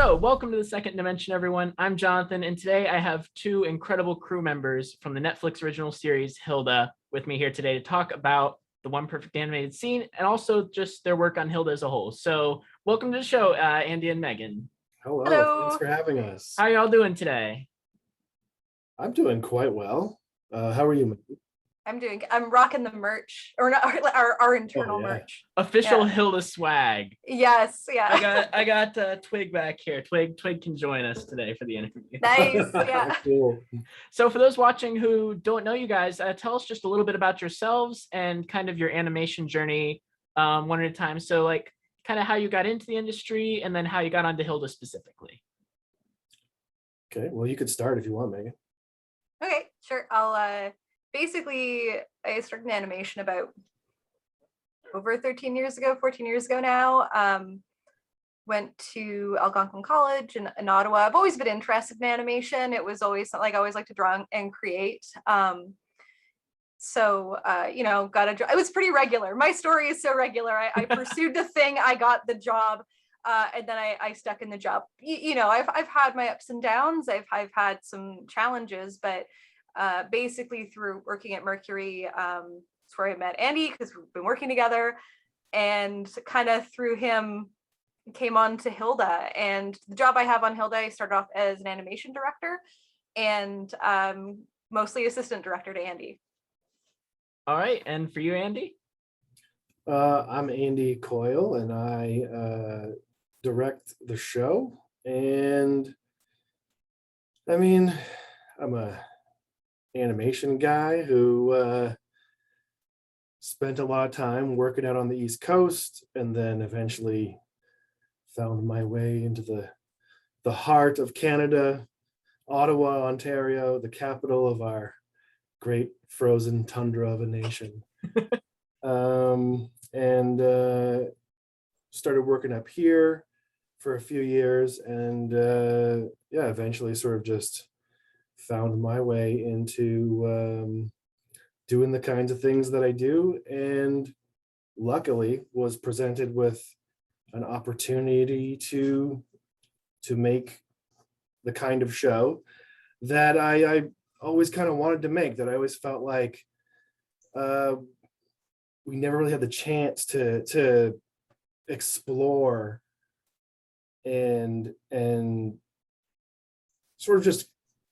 So, welcome to the Second Dimension, everyone. I'm Jonathan, and today I have two incredible crew members from the Netflix original series Hilda with me here today to talk about the One Perfect Animated Scene and also just their work on Hilda as a whole. So, welcome to the show, Andy and Megan. Hello. Thanks for having us. How are y'all doing today? I'm doing quite well. How are you? I'm rocking the merch, or not, our internal merch. Official Hilda swag. Yes, yeah. I got Twig back here. Twig can join us today for the interview. Nice, yeah. Cool. So for those watching who don't know you guys, tell us just a little bit about yourselves and kind of your animation journey, one at a time. So like kind of how you got into the industry and then how you got onto Hilda specifically. Okay, well, you could start if you want, Megan. Okay, sure. I'll basically, I started in animation about over 14 years ago now. Went to Algonquin College in Ottawa. I've always been interested in animation. It was always like I always like to draw and create. So got a job. It was pretty regular. My story is so regular. I pursued the thing, I got the job, and then I stuck in the job. I've had my ups and downs. I've had some challenges, but basically through working at Mercury, it's where I met Andy because we've been working together, and kind of through him came on to Hilda. And the job I have on Hilda, I started off as an animation director and mostly assistant director to Andy. All right, and for you, Andy? I'm Andy Coyle, and I direct the show. And I mean, I'm a animation guy who spent a lot of time working out on the East Coast, and then eventually found my way into the heart of Canada, Ottawa, Ontario, the capital of our great frozen tundra of a nation. And started working up here for a few years, and eventually sort of just found my way into doing the kinds of things that I do, and luckily was presented with an opportunity to make the kind of show that I always kind of wanted to make, that I always felt like we never really had the chance to explore and sort of just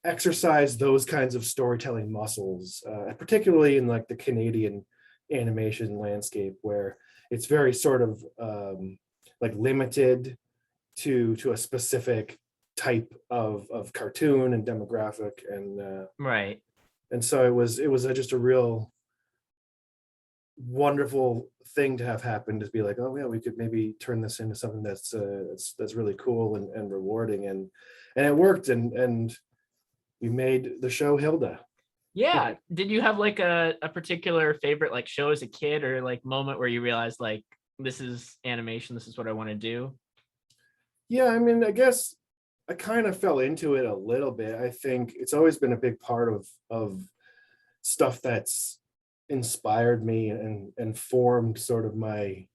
exercise those kinds of storytelling muscles, particularly in like the Canadian animation landscape, where it's very sort of like limited to a specific type of cartoon and demographic, and right. And so it was just a real wonderful thing to have happen, to be like, oh yeah, we could maybe turn this into something that's really cool and rewarding, and it worked, and we made the show Hilda. Yeah. Did you have like a particular favorite like show as a kid, or like moment where you realized like this is animation, this is what I want to do? Yeah, I mean, I guess I kind of fell into it a little bit. I think it's always been a big part of stuff that's inspired me and formed sort of my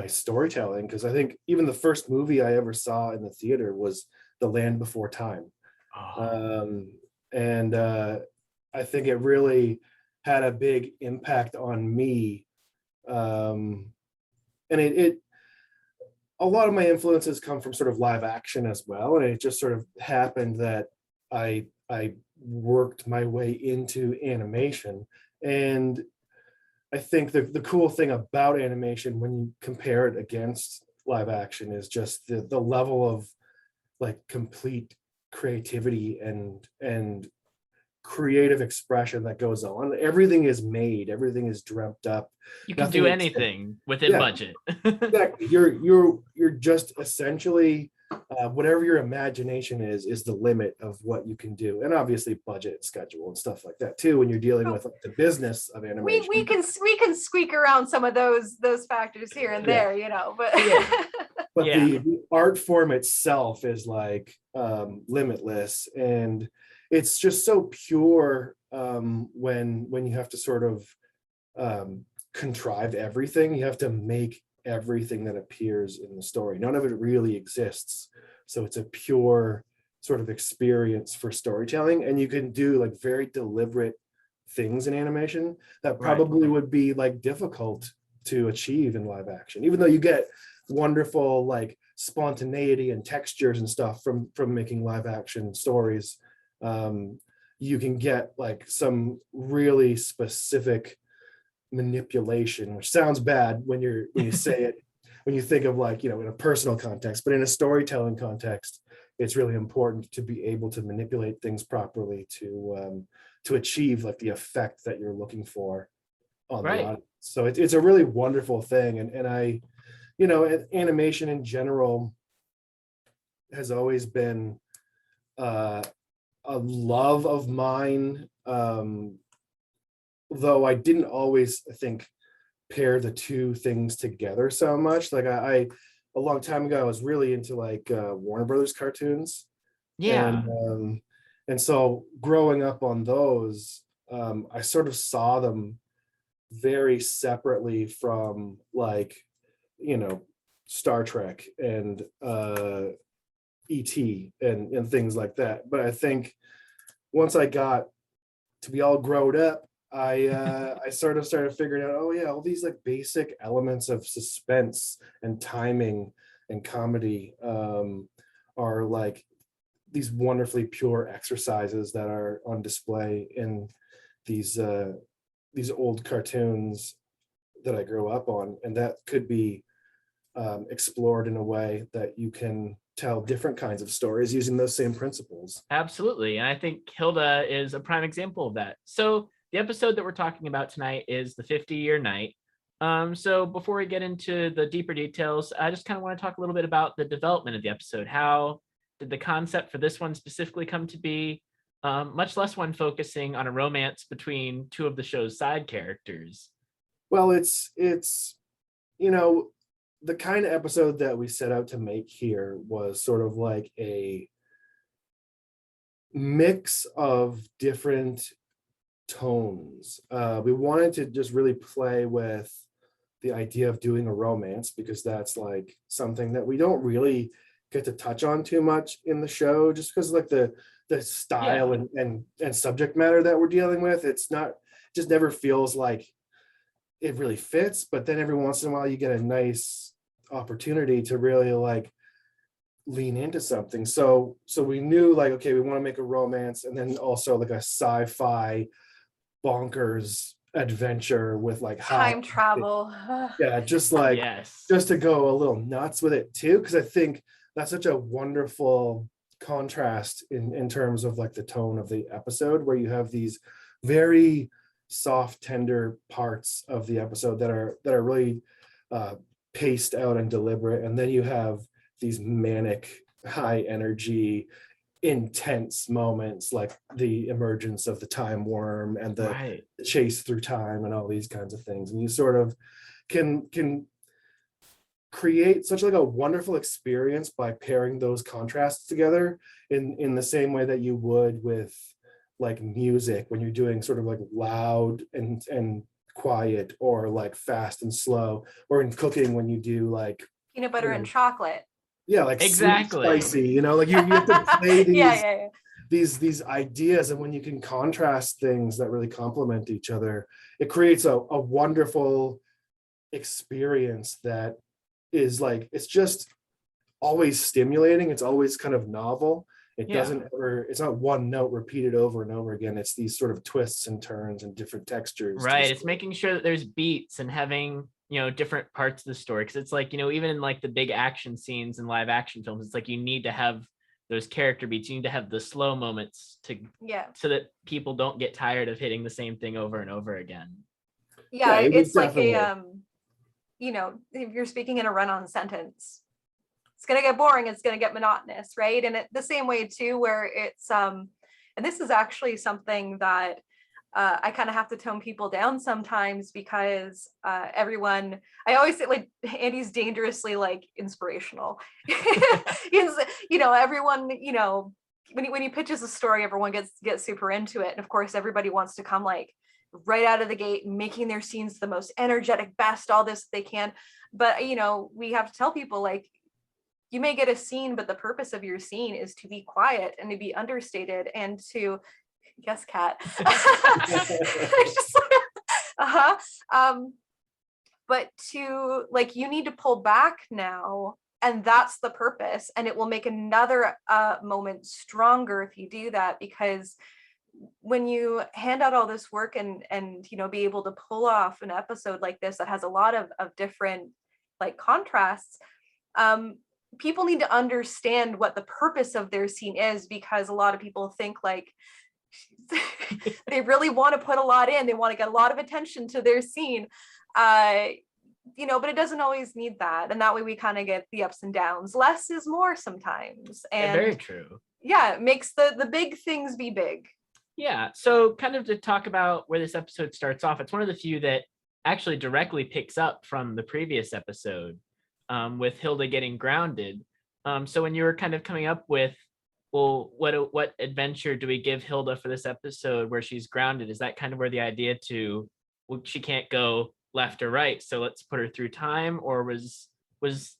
storytelling, because I think even the first movie I ever saw in the theater was The Land Before Time. And I think it really had a big impact on me. And it a lot of my influences come from sort of live action as well. And it just sort of happened that I worked my way into animation. And I think the cool thing about animation, when you compare it against live action, is just the level of like complete creativity and creative expression that goes on. Everything is made, everything is dreamt up. You can do anything within budget. Exactly. You're just essentially whatever your imagination is the limit of what you can do, and obviously budget, schedule, and stuff like that too when you're dealing with like the business of animation. We can squeak around some of those factors here and there, but but the art form itself is like limitless, and it's just so pure when you have to sort of contrive everything. You have to make everything that appears in the story. None of it really exists So it's a pure sort of experience for storytelling, and you can do like very deliberate things in animation that probably would be like difficult to achieve in live action, even though you get wonderful like spontaneity and textures and stuff from making live action stories. You can get like some really specific manipulation, which sounds bad when you say it, when you think of like, in a personal context, but in a storytelling context, it's really important to be able to manipulate things properly to achieve like the effect that you're looking for on the audience. So it's a really wonderful thing. And I, animation in general has always been a love of mine, though I didn't always, I think, pair the two things together so much. Like I a long time ago, I was really into like Warner Brothers cartoons. And so growing up on those, I sort of saw them very separately from like, Star Trek and ET and things like that. But I think once I got to be all grown up, I sort of started figuring out, oh yeah, all these like basic elements of suspense and timing and comedy are like these wonderfully pure exercises that are on display in these old cartoons that I grew up on, and that could be explored in a way that you can tell different kinds of stories using those same principles. Absolutely. And I think Hilda is a prime example of that. So the episode that we're talking about tonight is the 50-year night. So before we get into the deeper details, I just kind of want to talk a little bit about the development of the episode. How did the concept for this one specifically come to be? Much less one focusing on a romance between two of the show's side characters. Well, it's the kind of episode that we set out to make here was sort of like a mix of different tones. We wanted to just really play with the idea of doing a romance, because that's like something that we don't really get to touch on too much in the show, just because like the style and subject matter that we're dealing with. It's not, just never feels like it really fits. But then every once in a while you get a nice opportunity to really like lean into something. So we knew like, okay, we want to make a romance, and then also like a sci-fi bonkers adventure with like time travel. Yeah, just like just to go a little nuts with it too, because I think that's such a wonderful contrast in terms of like the tone of the episode, where you have these very soft, tender parts of the episode that are really paced out and deliberate, and then you have these manic, high energy, intense moments like the emergence of the time worm and the chase through time and all these kinds of things. And you sort of can create such like a wonderful experience by pairing those contrasts together in the same way that you would with like music, when you're doing sort of like loud and quiet, or like fast and slow, or in cooking when you do like peanut butter and chocolate. Yeah, like exactly spicy, like you have to play these these ideas, and when you can contrast things that really complement each other, it creates a wonderful experience that is like, it's just always stimulating. It's always kind of novel. It doesn't ever, it's not one note repeated over and over again. It's these sort of twists and turns and different textures. Right. It's making sure that there's beats and having, different parts of the story. Cause it's like, even in like the big action scenes in live action films, it's like you need to have those character beats. You need to have the slow moments so that people don't get tired of hitting the same thing over and over again. Yeah, it's like a, if you're speaking in a run-on sentence, it's going to get boring, it's going to get monotonous, right? And the same way too, where it's and this is actually something that I kind of have to tone people down sometimes, because everyone, I always say like Andy's dangerously like inspirational. Everyone, when he pitches a story, everyone gets super into it, and of course everybody wants to come like right out of the gate, making their scenes the most energetic, best, all this they can. But we have to tell people like, you may get a scene, but the purpose of your scene is to be quiet and to be understated and to, yes, cat. uh-huh. But to like, you need to pull back now, and that's the purpose, and it will make another moment stronger if you do that, because when you hand out all this work and be able to pull off an episode like this that has a lot of different like contrasts, people need to understand what the purpose of their scene is, because a lot of people think like they really want to put a lot in, they want to get a lot of attention to their scene, but it doesn't always need that, and that way we kind of get the ups and downs. Less is more sometimes, and very true. Yeah, it makes the big things be big. Yeah, so kind of to talk about where this episode starts off, it's one of the few that actually directly picks up from the previous episode, with Hilda getting grounded. So when you were kind of coming up with, well, what adventure do we give Hilda for this episode where she's grounded? Is that kind of where the idea to, well, she can't go left or right, so let's put her through time? Or was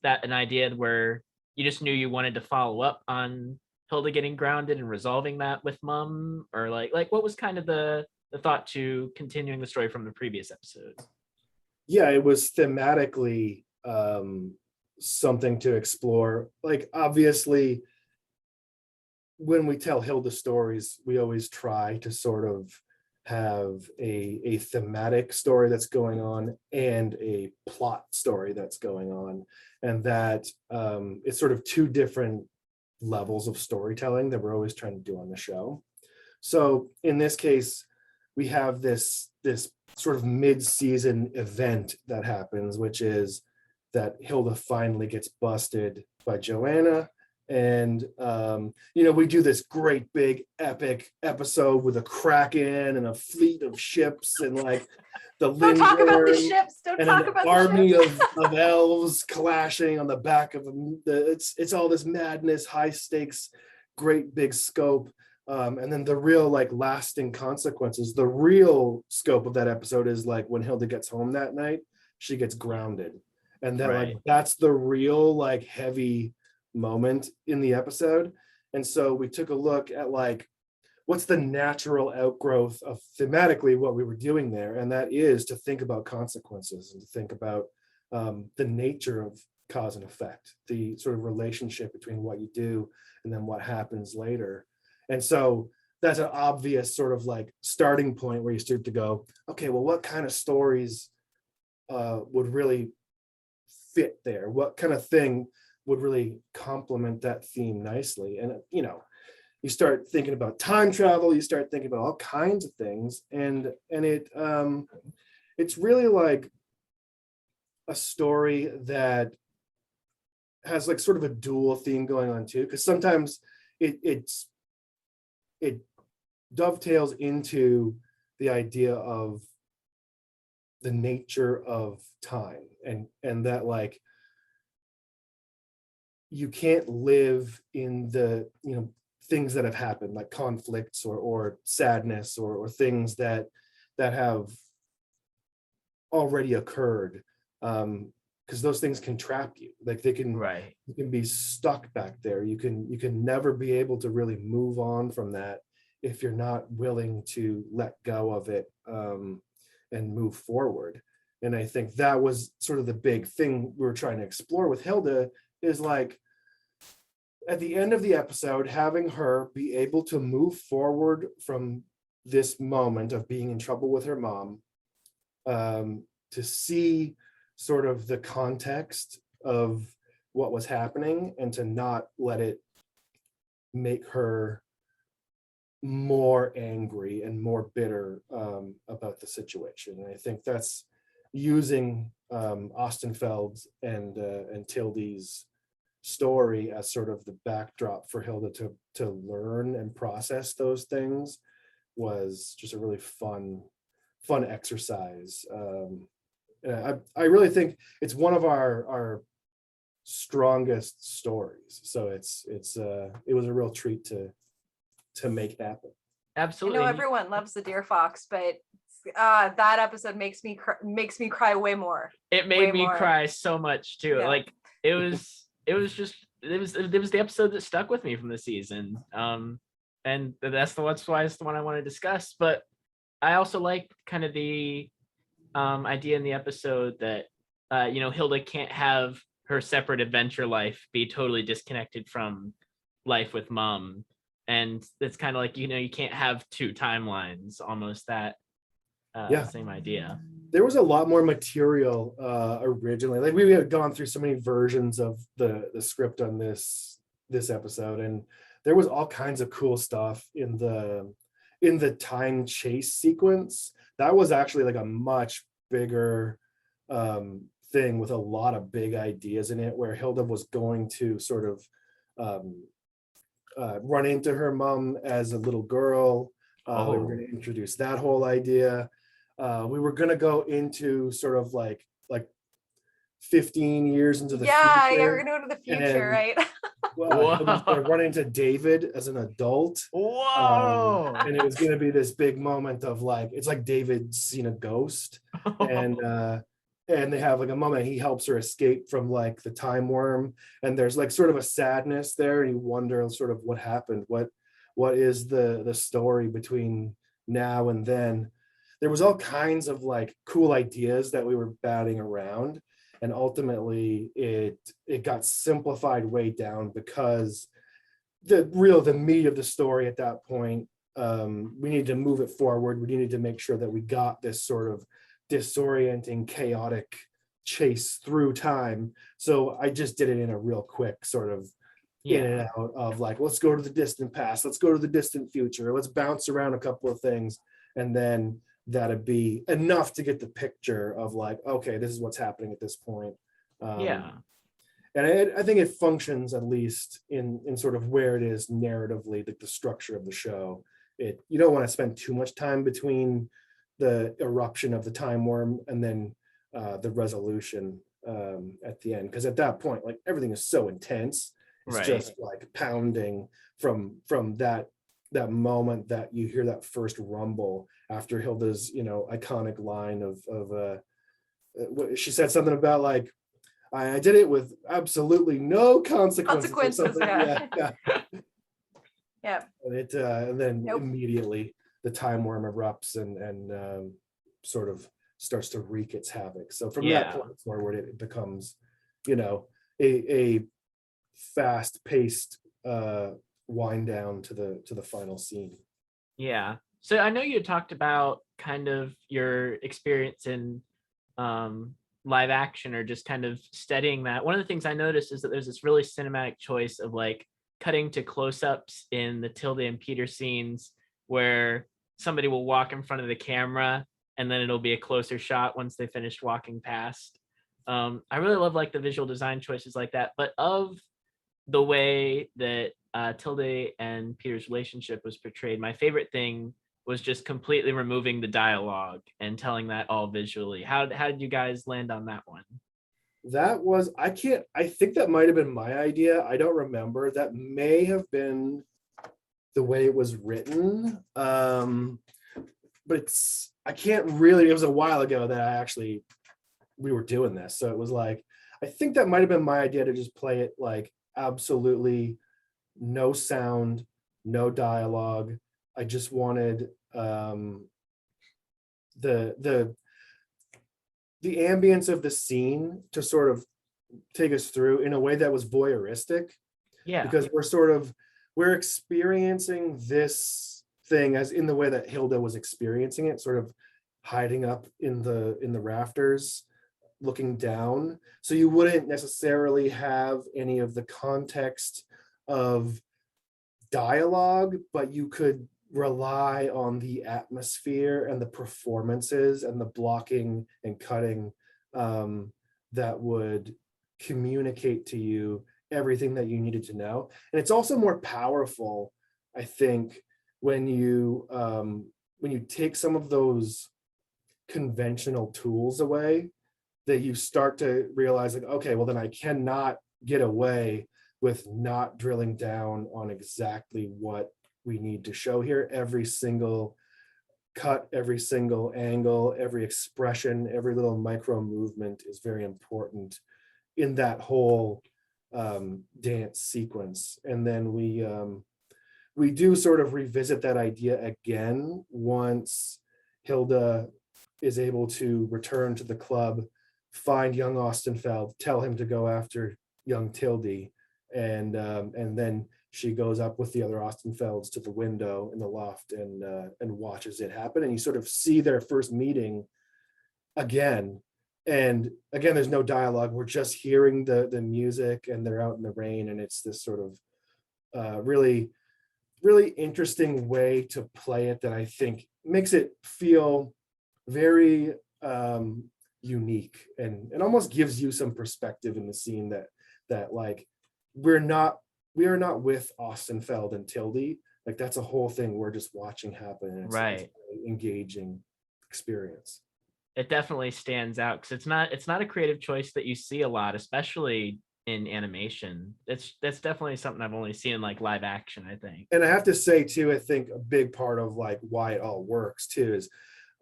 that an idea where you just knew you wanted to follow up on Hilda getting grounded and resolving that with Mom? Or like what was kind of the thought to continuing the story from the previous episodes? Yeah, it was thematically something to explore. Like, obviously, when we tell Hilda stories, we always try to sort of have a thematic story that's going on and a plot story that's going on, and that it's sort of two different levels of storytelling that we're always trying to do on the show. So in this case, we have this sort of mid-season event that happens, which is that Hilda finally gets busted by Johanna. And, we do this great big epic episode with a Kraken and a fleet of ships and like the Don't talk about the ships. Don't and talk an about army the ships. of elves clashing on the back of them. It's all this madness, high stakes, great big scope. And then the real like lasting consequences, the real scope of that episode is like when Hilda gets home that night, she gets grounded. And that Right. like that's the real like heavy moment in the episode. And so we took a look at like what's the natural outgrowth of thematically what we were doing there, and that is to think about consequences and to think about the nature of cause and effect, the sort of relationship between what you do and then what happens later. And so that's an obvious sort of like starting point where you start to go, okay, well, what kind of stories would really fit there? What kind of thing would really complement that theme nicely? And you start thinking about time travel, you start thinking about all kinds of things, and it's really like a story that has like sort of a dual theme going on too, because sometimes it dovetails into the idea of the nature of time, and that like you can't live in the things that have happened, like conflicts or sadness or things that have already occurred, because those things can trap you. Like they can, Right. you can be stuck back there. You can never be able to really move on from that if you're not willing to let go of it and move forward. And I think that was sort of the big thing we were trying to explore with Hilda, is like at the end of the episode, having her be able to move forward from this moment of being in trouble with her mom, to see sort of the context of what was happening and to not let it make her more angry and more bitter about the situation. And I think that's using Ostenfeld's and Tilde's story as sort of the backdrop for Hilda to learn and process those things was just a really fun exercise. I really think it's one of our strongest stories. So it was a real treat to make happen. Absolutely. I know everyone loves the deer fox, but that episode makes me cry way more. It made me more. cry so much too. Yeah. Like it was just it was the episode that stuck with me from the season. And that's why it's the one I want to discuss. But I also like kind of the idea in the episode that Hilda can't have her separate adventure life be totally disconnected from life with mom. And it's kind of like, you can't have two timelines, almost that same idea. There was a lot more material originally. Like we had gone through so many versions of the script on this episode, and there was all kinds of cool stuff in the time chase sequence. That was actually like a much bigger thing with a lot of big ideas in it, where Hilda was going to sort of run into her mom as a little girl. We were going to introduce that whole idea. We were going to go into sort of like 15 years into the future. Yeah, we're going to go to the future, right? Well, Hilda's going to run into David as an adult. Whoa! And it was going to be this big moment of like, it's like David's seen a ghost, and they have like a moment he helps her escape from like the time worm, and there's like sort of a sadness there, and you wonder sort of what happened, what is the story between now and then. There was all kinds of like cool ideas that we were batting around, and ultimately it got simplified way down because the meat of the story at that point, we needed to move it forward. We needed to make sure that we got this sort of disorienting, chaotic chase through time. So I just did it in a real quick sort of in and out of like, let's go to the distant past, let's go to the distant future, let's bounce around a couple of things, and then that'd be enough to get the picture of like, okay, this is what's happening at this point. And I think it functions, at least in sort of where it is narratively, the structure of the show. You don't want to spend too much time between the eruption of the time worm and then the resolution at the end, because at that point, like, everything is so intense. It's just like pounding from that moment that you hear that first rumble after Hilda's iconic line of she said something about like, I did it with absolutely no consequences. Yeah. And then immediately the time worm erupts and sort of starts to wreak its havoc. So from that point forward, it becomes, a fast-paced wind down to the final scene. Yeah. So I know you talked about kind of your experience in live action, or just kind of studying that. One of the things I noticed is that there's this really cinematic choice of like cutting to close-ups in the Tilde and Peter scenes where somebody will walk in front of the camera and then it'll be a closer shot once they finished walking past. I really love like the visual design choices like that, but of the way that Tilde and Peter's relationship was portrayed, my favorite thing was just completely removing the dialogue and telling that all visually. How did you guys land on that one? That was, I think that might have been my idea. I don't remember. That may have been the way it was written. But I can't really, it was a while ago that we were doing this. So it was like, I think that might have been my idea to just play it like absolutely no sound, no dialogue. I just wanted the ambience of the scene to sort of take us through in a way that was voyeuristic. Yeah. Because we're experiencing this thing as in the way that Hilda was experiencing it, sort of hiding up in the rafters, looking down. So you wouldn't necessarily have any of the context of dialogue, but you could rely on the atmosphere and the performances and the blocking and cutting that would communicate to you everything that you needed to know. And it's also more powerful, I think, when you take some of those conventional tools away, that you start to realize like, okay, well then I cannot get away with not drilling down on exactly what we need to show here. Every single cut, every single angle, every expression, every little micro movement is very important in that whole dance sequence. And then we do sort of revisit that idea again once Hilda is able to return to the club, find young Ostenfeld, tell him to go after young Tilde, and then she goes up with the other Ostenfelds to the window in the loft and watches it happen. And you sort of see their first meeting again. And again, there's no dialogue. We're just hearing the music, and they're out in the rain, and it's this sort of really, really interesting way to play it that I think makes it feel very unique, and almost gives you some perspective in the scene that like we are not with Ostenfeld and Tilde. Like that's a whole thing we're just watching happen, and it's a really engaging experience. It definitely stands out because it's not a creative choice that you see a lot, especially in animation. That's definitely something I've only seen in like live action, I think. And I have to say too, I think a big part of like why it all works too is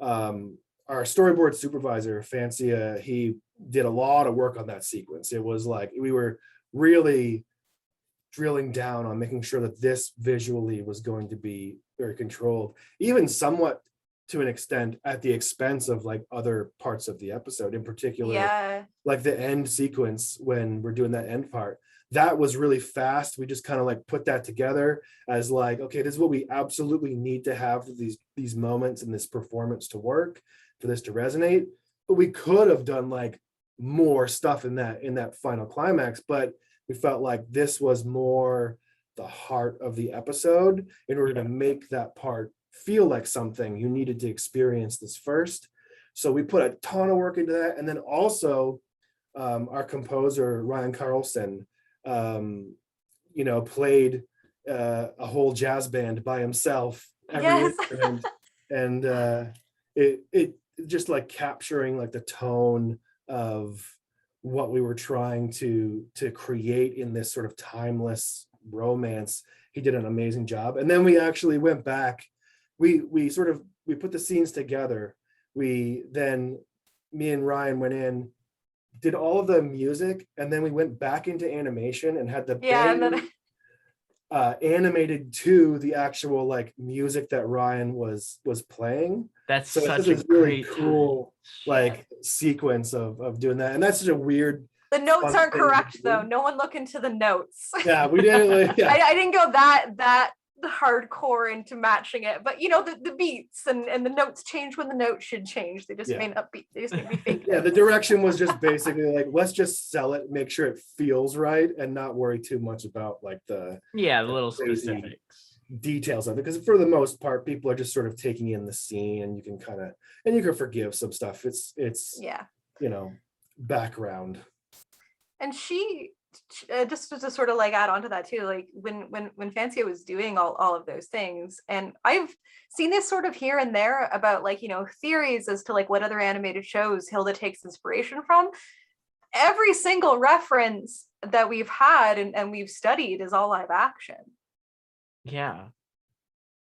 our storyboard supervisor, Fancia, he did a lot of work on that sequence. It was like we were really drilling down on making sure that this visually was going to be very controlled, even somewhat to an extent at the expense of like other parts of the episode, in particular, like the end sequence when we're doing that end part. That was really fast. We just kind of like put that together as like, okay, this is what we absolutely need to have for these moments and this performance to work, for this to resonate. But we could have done like more stuff in that final climax, but we felt like this was more the heart of the episode. In order to make that part feel like something, you needed to experience this first. So we put a ton of work into that. And then also our composer, Ryan Carlson, played a whole jazz band by himself, every instrument. And it just like capturing like the tone of what we were trying to create in this sort of timeless romance. He did an amazing job. And then we actually went back. We put the scenes together. Me and Ryan went in, did all of the music, and then we went back into animation and had the band animated to the actual like music that Ryan was playing. That's so such a really cool like sequence of doing that. And that's such a weird. The notes aren't correct though. No one look into the notes. Yeah, we didn't. Yeah. I didn't go that hardcore into matching it, but the beats and the notes change when the notes should change. They just may not be. They just need to be fake. Yeah, the direction was just basically like, let's just sell it, make sure it feels right, and not worry too much about like the little specifics details of it, because for the most part people are just sort of taking in the scene, and you can forgive some stuff. It's background. And she just to sort of like add on to that too, like when Fancia was doing all of those things, and I've seen this sort of here and there about like theories as to like what other animated shows Hilda takes inspiration from. Every single reference that we've had and we've studied is all live action.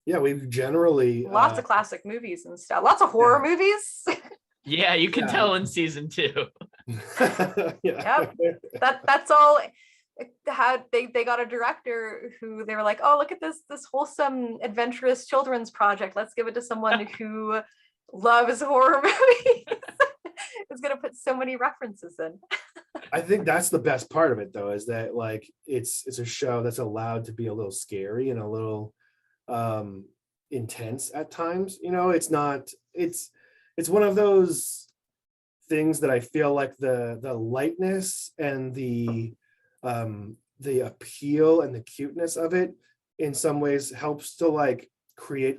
We've generally lots of classic movies and stuff, lots of horror movies. You can tell in season 2. That's all. They got a director who they were like, oh, look at this wholesome adventurous children's project, let's give it to someone who loves horror movies. It's gonna put so many references in. I think that's the best part of it though, is that like it's a show that's allowed to be a little scary and a little intense at times. It's one of those things that I feel like the lightness and the appeal and the cuteness of it in some ways helps to like create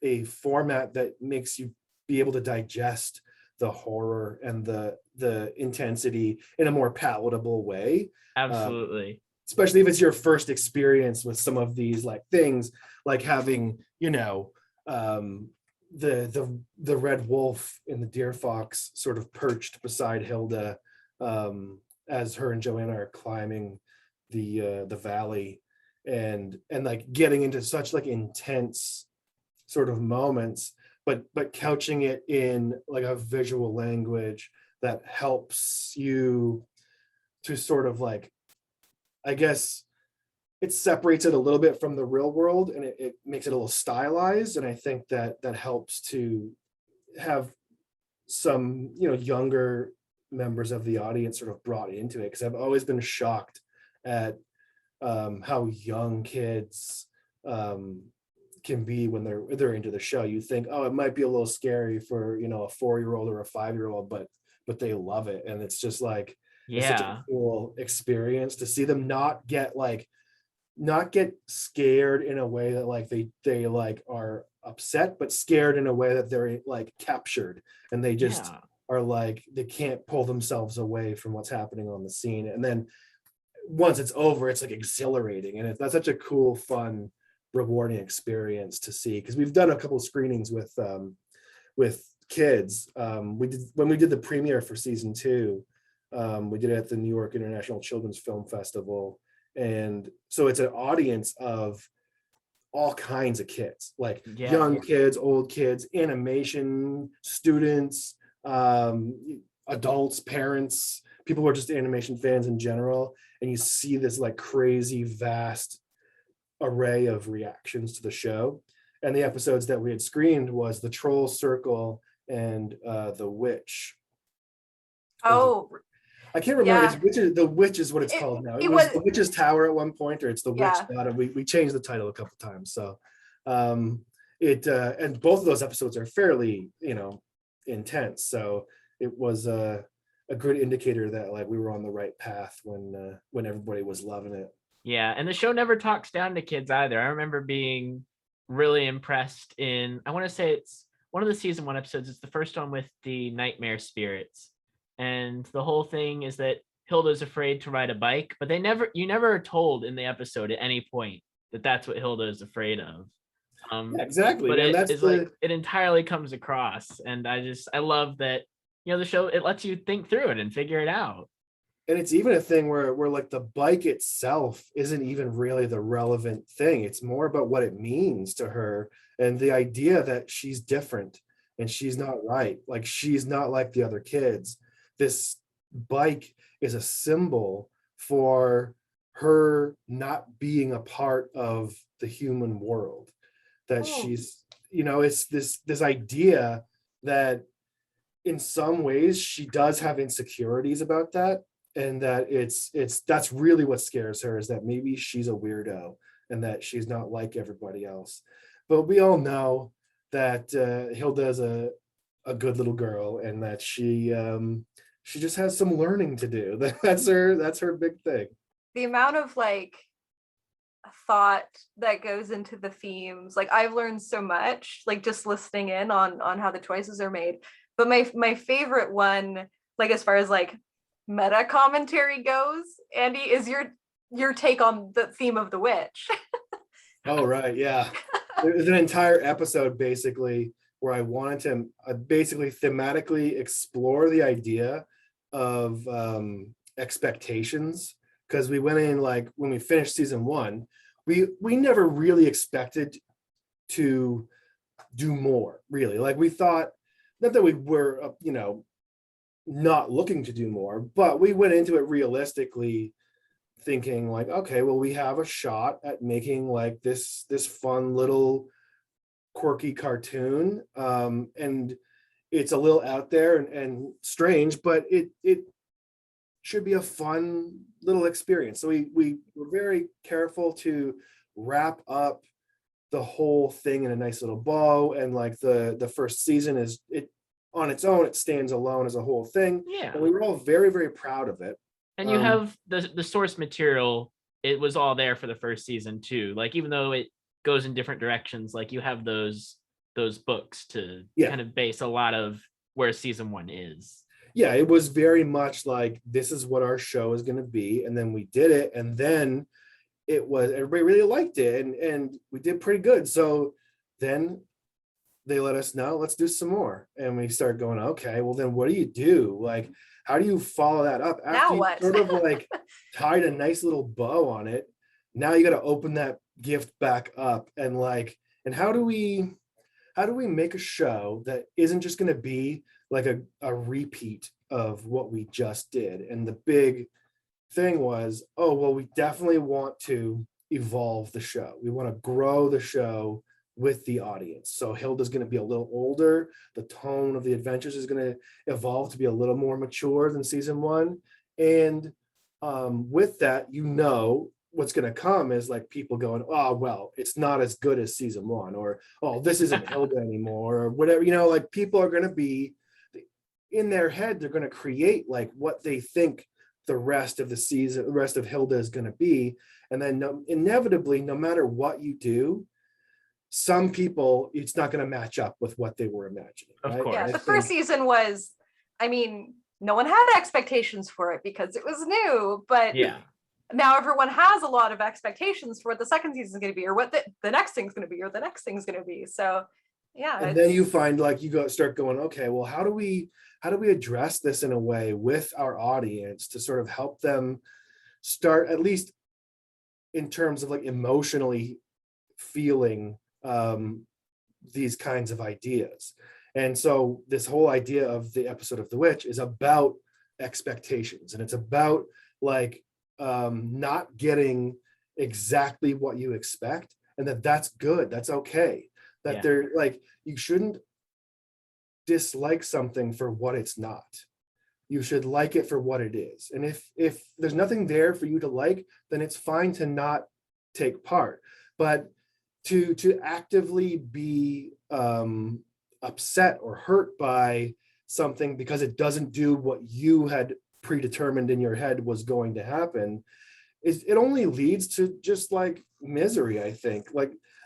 a format that makes you be able to digest the horror and the intensity in a more palatable way. Absolutely. Especially if it's your first experience with some of these like things, like having the red wolf and the deer fox sort of perched beside Hilda as her and Johanna are climbing the valley, and like getting into such like intense sort of moments, but couching it in like a visual language that helps you to sort of like I guess it separates it a little bit from the real world, and it makes it a little stylized. And I think that helps to have some, younger members of the audience sort of brought into it, because I've always been shocked at how young kids can be when they're into the show. You think, oh, it might be a little scary for a 4-year-old or a 5-year-old, but they love it, and it's just like it's such a cool experience to see them not get scared in a way that like they like are upset, but scared in a way that they're like captured, and they just are like they can't pull themselves away from what's happening on the scene. And then once it's over, it's like exhilarating, and that's such a cool, fun, rewarding experience to see. Because we've done a couple of screenings with kids. When we did the premiere for season 2, we did it at the New York International Children's Film Festival. And so it's an audience of all kinds of kids, like young kids, old kids, animation students, adults, parents, people who are just animation fans in general. And you see this like crazy, vast array of reactions to the show. And the episodes that we had screened was The Troll Circle and The Witch. Oh, I can't remember. It's the Witch is what it's called now. It was The Witch's Tower at one point, or it's The Witch. We changed the title a couple times. So and both of those episodes are fairly, intense. So it was a good indicator that like we were on the right path when everybody was loving it. Yeah, and the show never talks down to kids either. I remember being really impressed I want to say it's one of the season 1 episodes. It's the first one with the nightmare spirits. And the whole thing is that Hilda's afraid to ride a bike, but you never are told in the episode at any point that that's what Hilda is afraid of. Exactly. But and it entirely comes across. And I love that, the show, it lets you think through it and figure it out. And it's even a thing where like the bike itself isn't even really the relevant thing. It's more about what it means to her, and the idea that she's different and she's not right. Like she's not like the other kids. This bike is a symbol for her not being a part of the human world. That she's, it's this idea that in some ways she does have insecurities about that, and that that's really what scares her, is that maybe she's a weirdo and that she's not like everybody else. But we all know that Hilda is a good little girl, and that she just has some learning to do. That's her big thing. The amount of like thought that goes into the themes, like I've learned so much, like just listening in on how the choices are made. But my favorite one, like as far as like meta commentary goes, Andy, is your take on the theme of the witch. Oh right, yeah. There's an entire episode basically where I wanted to basically thematically explore the idea of expectations, because we went in, like when we finished season 1, we never really expected to do more, really. Like we thought, not that we were not looking to do more, but we went into it realistically thinking like, okay, well, we have a shot at making like this fun little quirky cartoon, and it's a little out there and strange, but it should be a fun little experience. So we were very careful to wrap up the whole thing in a nice little bow, and like the first season is it on its own, it stands alone as a whole thing. Yeah, and we were all very, very proud of it. And you have the source material. It was all there for the first season too. Like even though it goes in different directions, like you have those books to kind of base a lot of where season 1 is. Yeah, it was very much like, this is what our show is going to be, and then we did it, and then everybody really liked it, and we did pretty good. So then they let us know, let's do some more, and we started going, okay, well then what do you do? Like, how do you follow that up after you sort of like tied a nice little bow on it? Now you got to open that gift back up, and how do we make a show that isn't just going to be like a repeat of what we just did? And the big thing was, oh, well, we definitely want to evolve the show. We want to grow the show with the audience. So Hilda's going to be a little older. The tone of the adventures is going to evolve to be a little more mature than season one. And with that, what's going to come is like people going, oh, well, it's not as good as season one, or, oh, this isn't Hilda anymore, or whatever, like people are going to be in their head, they're going to create like what they think the rest of the season, the rest of Hilda is going to be. And then inevitably, no matter what you do, some people, it's not going to match up with what they were imagining. Of right? course. Yeah, the first season was, I mean, no one had expectations for it because it was new, but Yeah. now everyone has a lot of expectations for what the second season is going to be, or what the next thing's going to be, or the next thing's going to be. So yeah. And then you find like start going, okay, well, how do we address this in a way with our audience to sort of help them start, at least in terms of like emotionally feeling these kinds of ideas. And so this whole idea of the episode of The Witch is about expectations, and it's about like not getting exactly what you expect, and that's good, that's okay, that they're like, you shouldn't dislike something for what it's not. You should like it for what it is. And if there's nothing there for you to like, then it's fine to not take part. But to actively be upset or hurt by something because it doesn't do what you had predetermined in your head was going to happen, it only leads to just like misery. I think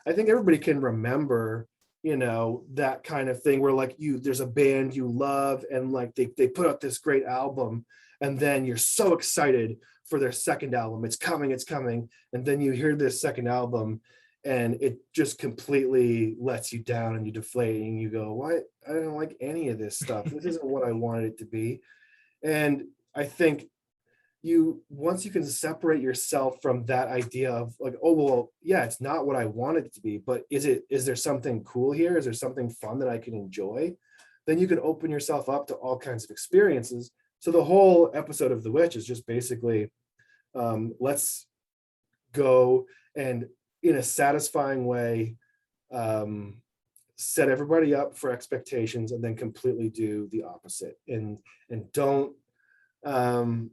everybody can remember, that kind of thing where like there's a band you love and like they put out this great album, and then you're so excited for their second album. It's coming. And then you hear this second album and it just completely lets you down, and you deflate, and you go, what? I don't like any of this stuff. This isn't what I wanted it to be. And I think once you can separate yourself from that idea of like, oh, well, yeah, it's not what I wanted it to be, but is there something cool here? Is there something fun that I can enjoy? Then you can open yourself up to all kinds of experiences. So the whole episode of The Witch is just basically, let's go and in a satisfying way, set everybody up for expectations, and then completely do the opposite, and don't, and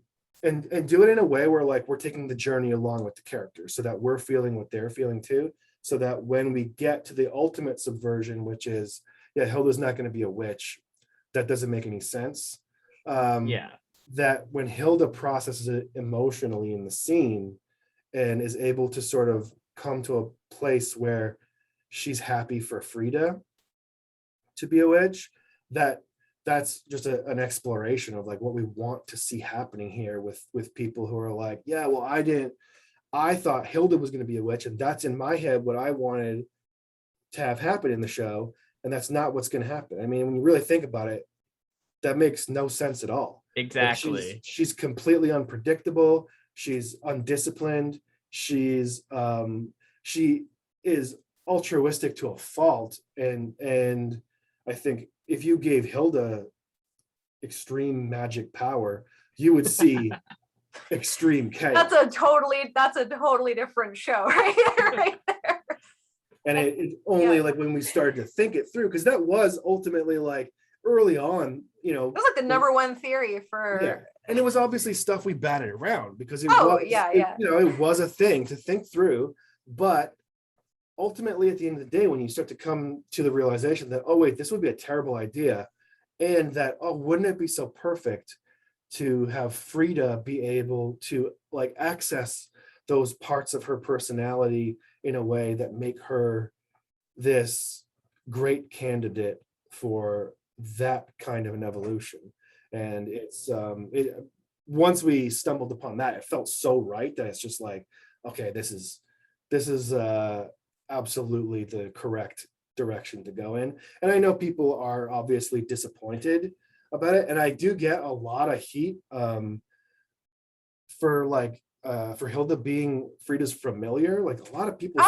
do it in a way where like we're taking the journey along with the characters, so that we're feeling what they're feeling too, so that when we get to the ultimate subversion, which is, Hilda's not going to be a witch, that doesn't make any sense. That when Hilda processes it emotionally in the scene and is able to sort of come to a place where she's happy for Frida to be a witch, that's just an exploration of like what we want to see happening here with people who are like, yeah, well, I thought Hilda was going to be a witch, and that's in my head what I wanted to have happen in the show, and that's not what's going to happen. I mean, when you really think about it, that makes no sense at all. Exactly. Like she's completely unpredictable. She's undisciplined. She is altruistic to a fault, and I think if you gave Hilda extreme magic power, you would see extreme chaos. That's a totally different show right there. And it only like when we started to think it through, because that was ultimately like early on, it was like the number one theory for. And it was obviously stuff we batted around because it was a thing to think through. But ultimately, at the end of the day, when you start to come to the realization that, oh wait, this would be a terrible idea, and that, oh, wouldn't it be so perfect to have Frida be able to like access those parts of her personality in a way that make her this great candidate for that kind of an evolution. And it's once we stumbled upon that, it felt so right that it's just like, okay, this is absolutely the correct direction to go in. And I know people are obviously disappointed about it, and I do get a lot of heat for Hilda being Frida's familiar. Like a lot of people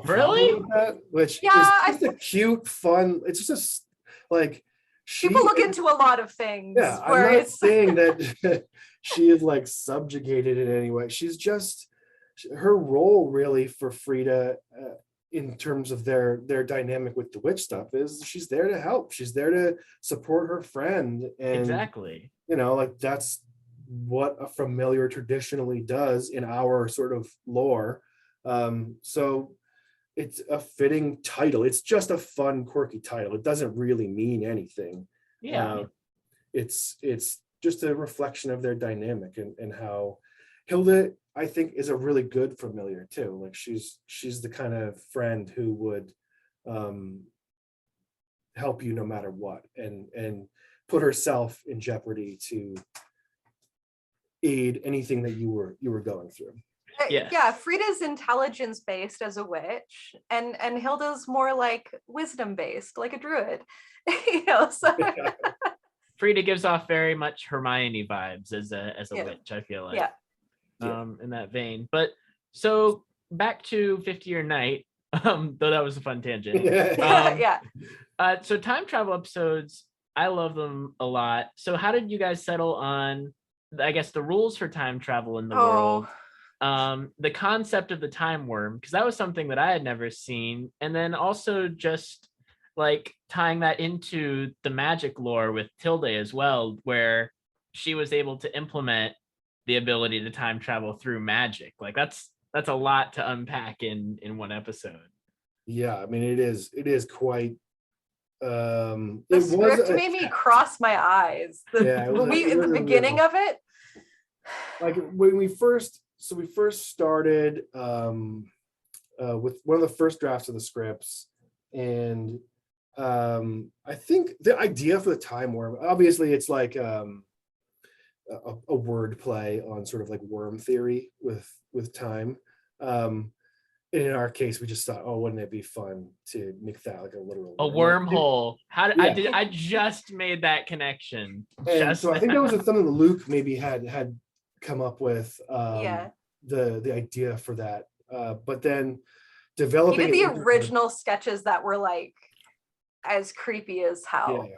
Really? that, which is just a cute, fun, it's just like People look into a lot of things. Yeah, I'm where not it's saying that she is like subjugated in any way. She's just her role really for Frida in terms of their dynamic with the witch stuff is she's there to help. She's there to support her friend, and Exactly. like that's what a familiar traditionally does in our sort of lore. So it's a fitting title. It's just a fun, quirky title. It doesn't really mean anything. Yeah. It's just a reflection of their dynamic and how Hilda, I think, is a really good familiar too. Like she's the kind of friend who would help you no matter what, and put herself in jeopardy to aid anything that you were going through. Yes. Yeah, Frida's intelligence based as a witch, and Hilda's more like wisdom based, like a druid. So Frida gives off very much Hermione vibes as a Yeah. witch, I feel like. Yeah. In that vein. But so back to 50-Year Night, though that was a fun tangent. Yeah. So time travel episodes, I love them a lot. So how did you guys settle on, I guess, the rules for time travel in the world? The concept of the time worm, because that was something that I had never seen. And then also just like tying that into the magic lore with Tilde as well, where she was able to implement the ability to time travel through magic. Like that's a lot to unpack in one episode. Yeah, I mean it is quite The script made me cross my eyes. The beginning of it. Like when we first started with one of the first drafts of the scripts, and I think the idea for the time worm, obviously it's like a word play on sort of like worm theory with time. In our case, we just thought, oh, wouldn't it be fun to make that like a literal wormhole? I just made that connection. And so I think that was something that Luke maybe had come up with the idea for that. But then developing he did the original sketches that were like as creepy as hell.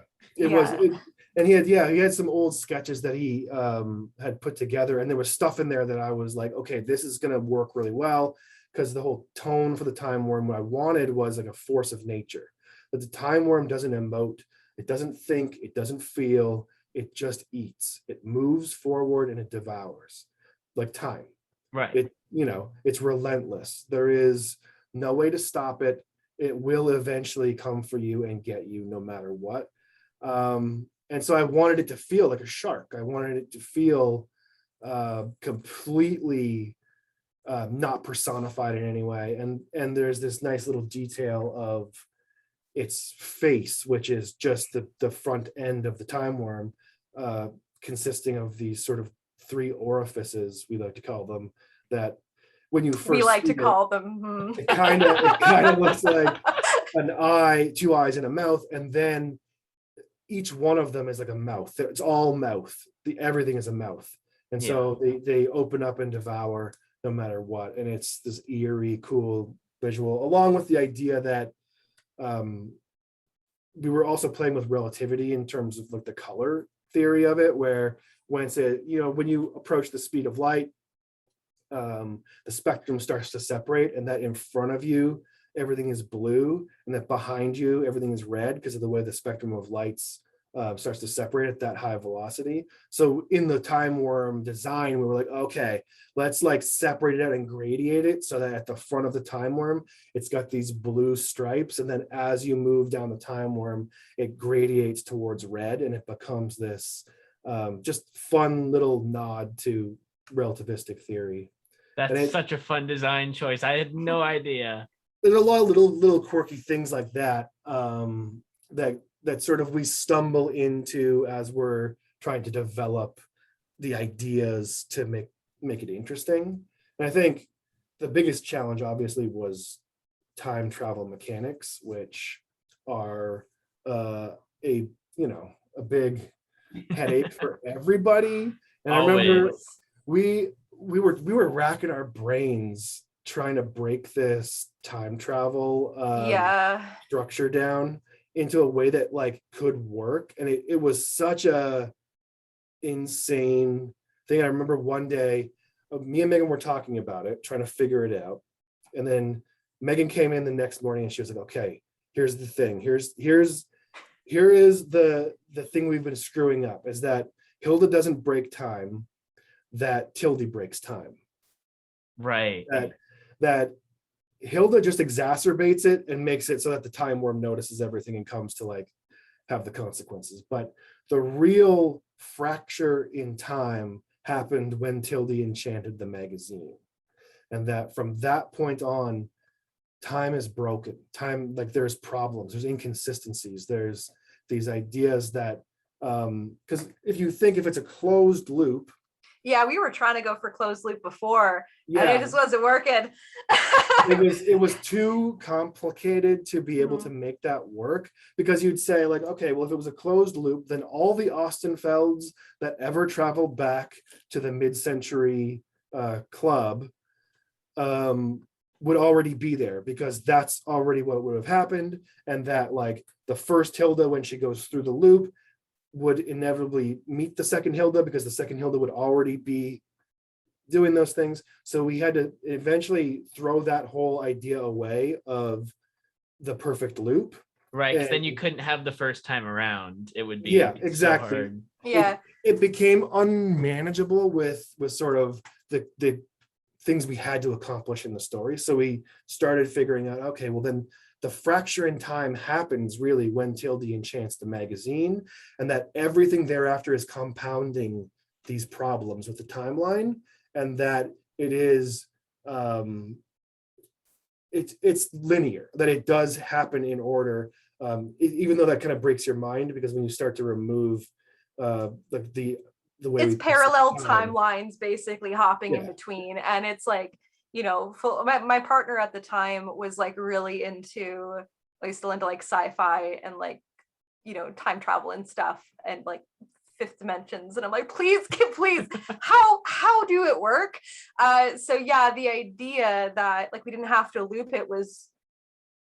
And he had some old sketches that he had put together, and there was stuff in there that I was like, okay, this is gonna work really well, because the whole tone for the time worm, what I wanted was like a force of nature. But the time worm doesn't emote, it doesn't think, it doesn't feel, it just eats. It moves forward and it devours, like time. Right. It's relentless. There is no way to stop it. It will eventually come for you and get you no matter what. And so I wanted it to feel like a shark. I wanted it to feel completely not personified in any way. And there's this nice little detail of its face, which is just the front end of the time worm, consisting of these sort of three orifices, we like to call them, that when you first call them. It kind of looks like an eye, two eyes, and a mouth, and then each one of them is like a mouth. It's all mouth. Everything is a mouth, and so they open up and devour no matter what. And it's this eerie, cool visual, along with the idea that we were also playing with relativity in terms of like the color theory of it, where when you approach the speed of light, the spectrum starts to separate, and that in front of you everything is blue, and that behind you everything is red because of the way the spectrum of lights starts to separate at that high velocity. So in the time worm design, we were like, okay, let's like separate it out and gradiate it so that at the front of the time worm it's got these blue stripes, and then as you move down the time worm it gradiates towards red, and it becomes this just fun little nod to relativistic theory. That's such a fun design choice. I had no idea. There's a lot of little quirky things like that that sort of we stumble into as we're trying to develop the ideas to make it interesting. And I think the biggest challenge obviously was time travel mechanics, which are a big headache for everybody. And Always. I remember we were racking our brains trying to break this time travel structure down, into a way that like could work. And it was such a insane thing. I remember one day, me and Megan were talking about it, trying to figure it out. And then Megan came in the next morning and she was like, okay, here's the thing. Here is the thing we've been screwing up, is that Hilda doesn't break time, that Tilde breaks time. Right. That Hilda just exacerbates it and makes it so that the time worm notices everything and comes to like have the consequences. But the real fracture in time happened when Tilde enchanted the magazine. And that from that point on, time is broken. Time, like there's problems, there's inconsistencies, there's these ideas that, because if it's a closed loop. Yeah, we were trying to go for closed loop before, Yeah. and it just wasn't working. it was too complicated to be able to make that work, because you'd say like, okay, well, if it was a closed loop, then all the Ostenfelds that ever traveled back to the mid-century club would already be there, because that's already what would have happened. And that like the first Hilda, when she goes through the loop, would inevitably meet the second Hilda, because the second Hilda would already be doing those things. So we had to eventually throw that whole idea away of the perfect loop. Right, because then you couldn't have the first time around. It would be yeah, so exactly. hard. Yeah, it became unmanageable with sort of the things we had to accomplish in the story. So we started figuring out, okay, well then the fracture in time happens really when Tilde enchants the magazine, and that everything thereafter is compounding these problems with the timeline, and that it is it's linear, that it does happen in order, even though that kind of breaks your mind, because when you start to remove like the way it's parallel timelines basically hopping in between, and it's like, you know, my partner at the time was like really into, like still into like sci-fi and like, you know, time travel and stuff and like fifth dimensions, and I'm like, please how do it work? So yeah, the idea that like we didn't have to loop it was,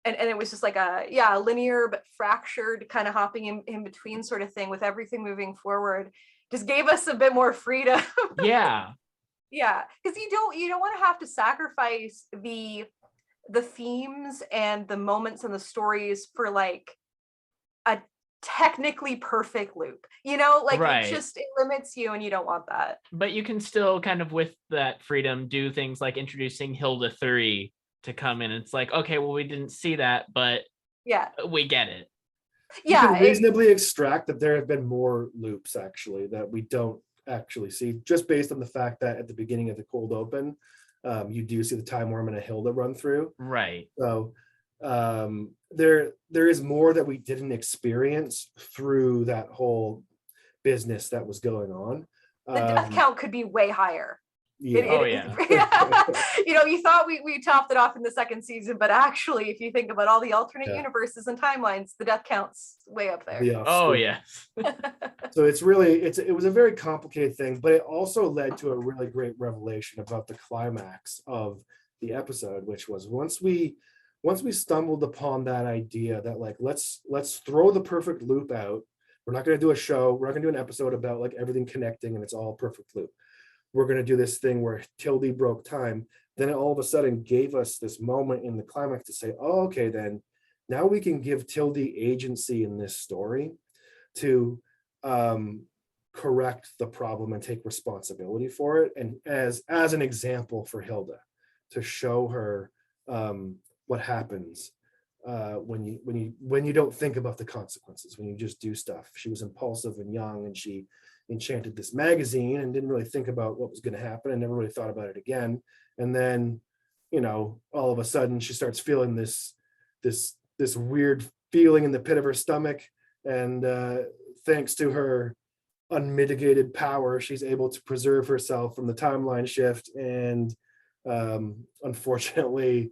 and it was just like a linear but fractured kind of hopping in between sort of thing, with everything moving forward, just gave us a bit more freedom. Yeah. Yeah, because you don't want to have to sacrifice the themes and the moments and the stories for like a technically perfect loop, you know, like right. it limits you, and you don't want that. But you can still kind of, with that freedom, do things like introducing Hilda 3 to come in. It's like, okay, well, we didn't see that, but yeah, we get it. You can reasonably extract that there have been more loops actually that we don't actually see, just based on the fact that at the beginning of the cold open, you do see the time worm and a Hilda run through. Right. So there is more that we didn't experience through that whole business that was going on. The death count could be way higher. Yeah. You know, you thought we topped it off in the second season, but actually, if you think about all the alternate universes and timelines, the death count's way up there. Oh yeah. So it's really, it was a very complicated thing, but it also led to a really great revelation about the climax of the episode, which was once we stumbled upon that idea that like let's throw the perfect loop out. We're not going to do a show. We're not going to do an episode about like everything connecting and it's all perfect loop. We're going to do this thing where Tilde broke time. Then it all of a sudden gave us this moment in the climax to say, oh, okay, then now we can give Tilde agency in this story to correct the problem and take responsibility for it. And as an example for Hilda, to show her what happens when you don't think about the consequences, when you just do stuff. She was impulsive and young, and she enchanted this magazine and didn't really think about what was going to happen and never really thought about it again. And then, you know, all of a sudden she starts feeling this weird feeling in the pit of her stomach, and thanks to her unmitigated power, she's able to preserve herself from the timeline shift, and unfortunately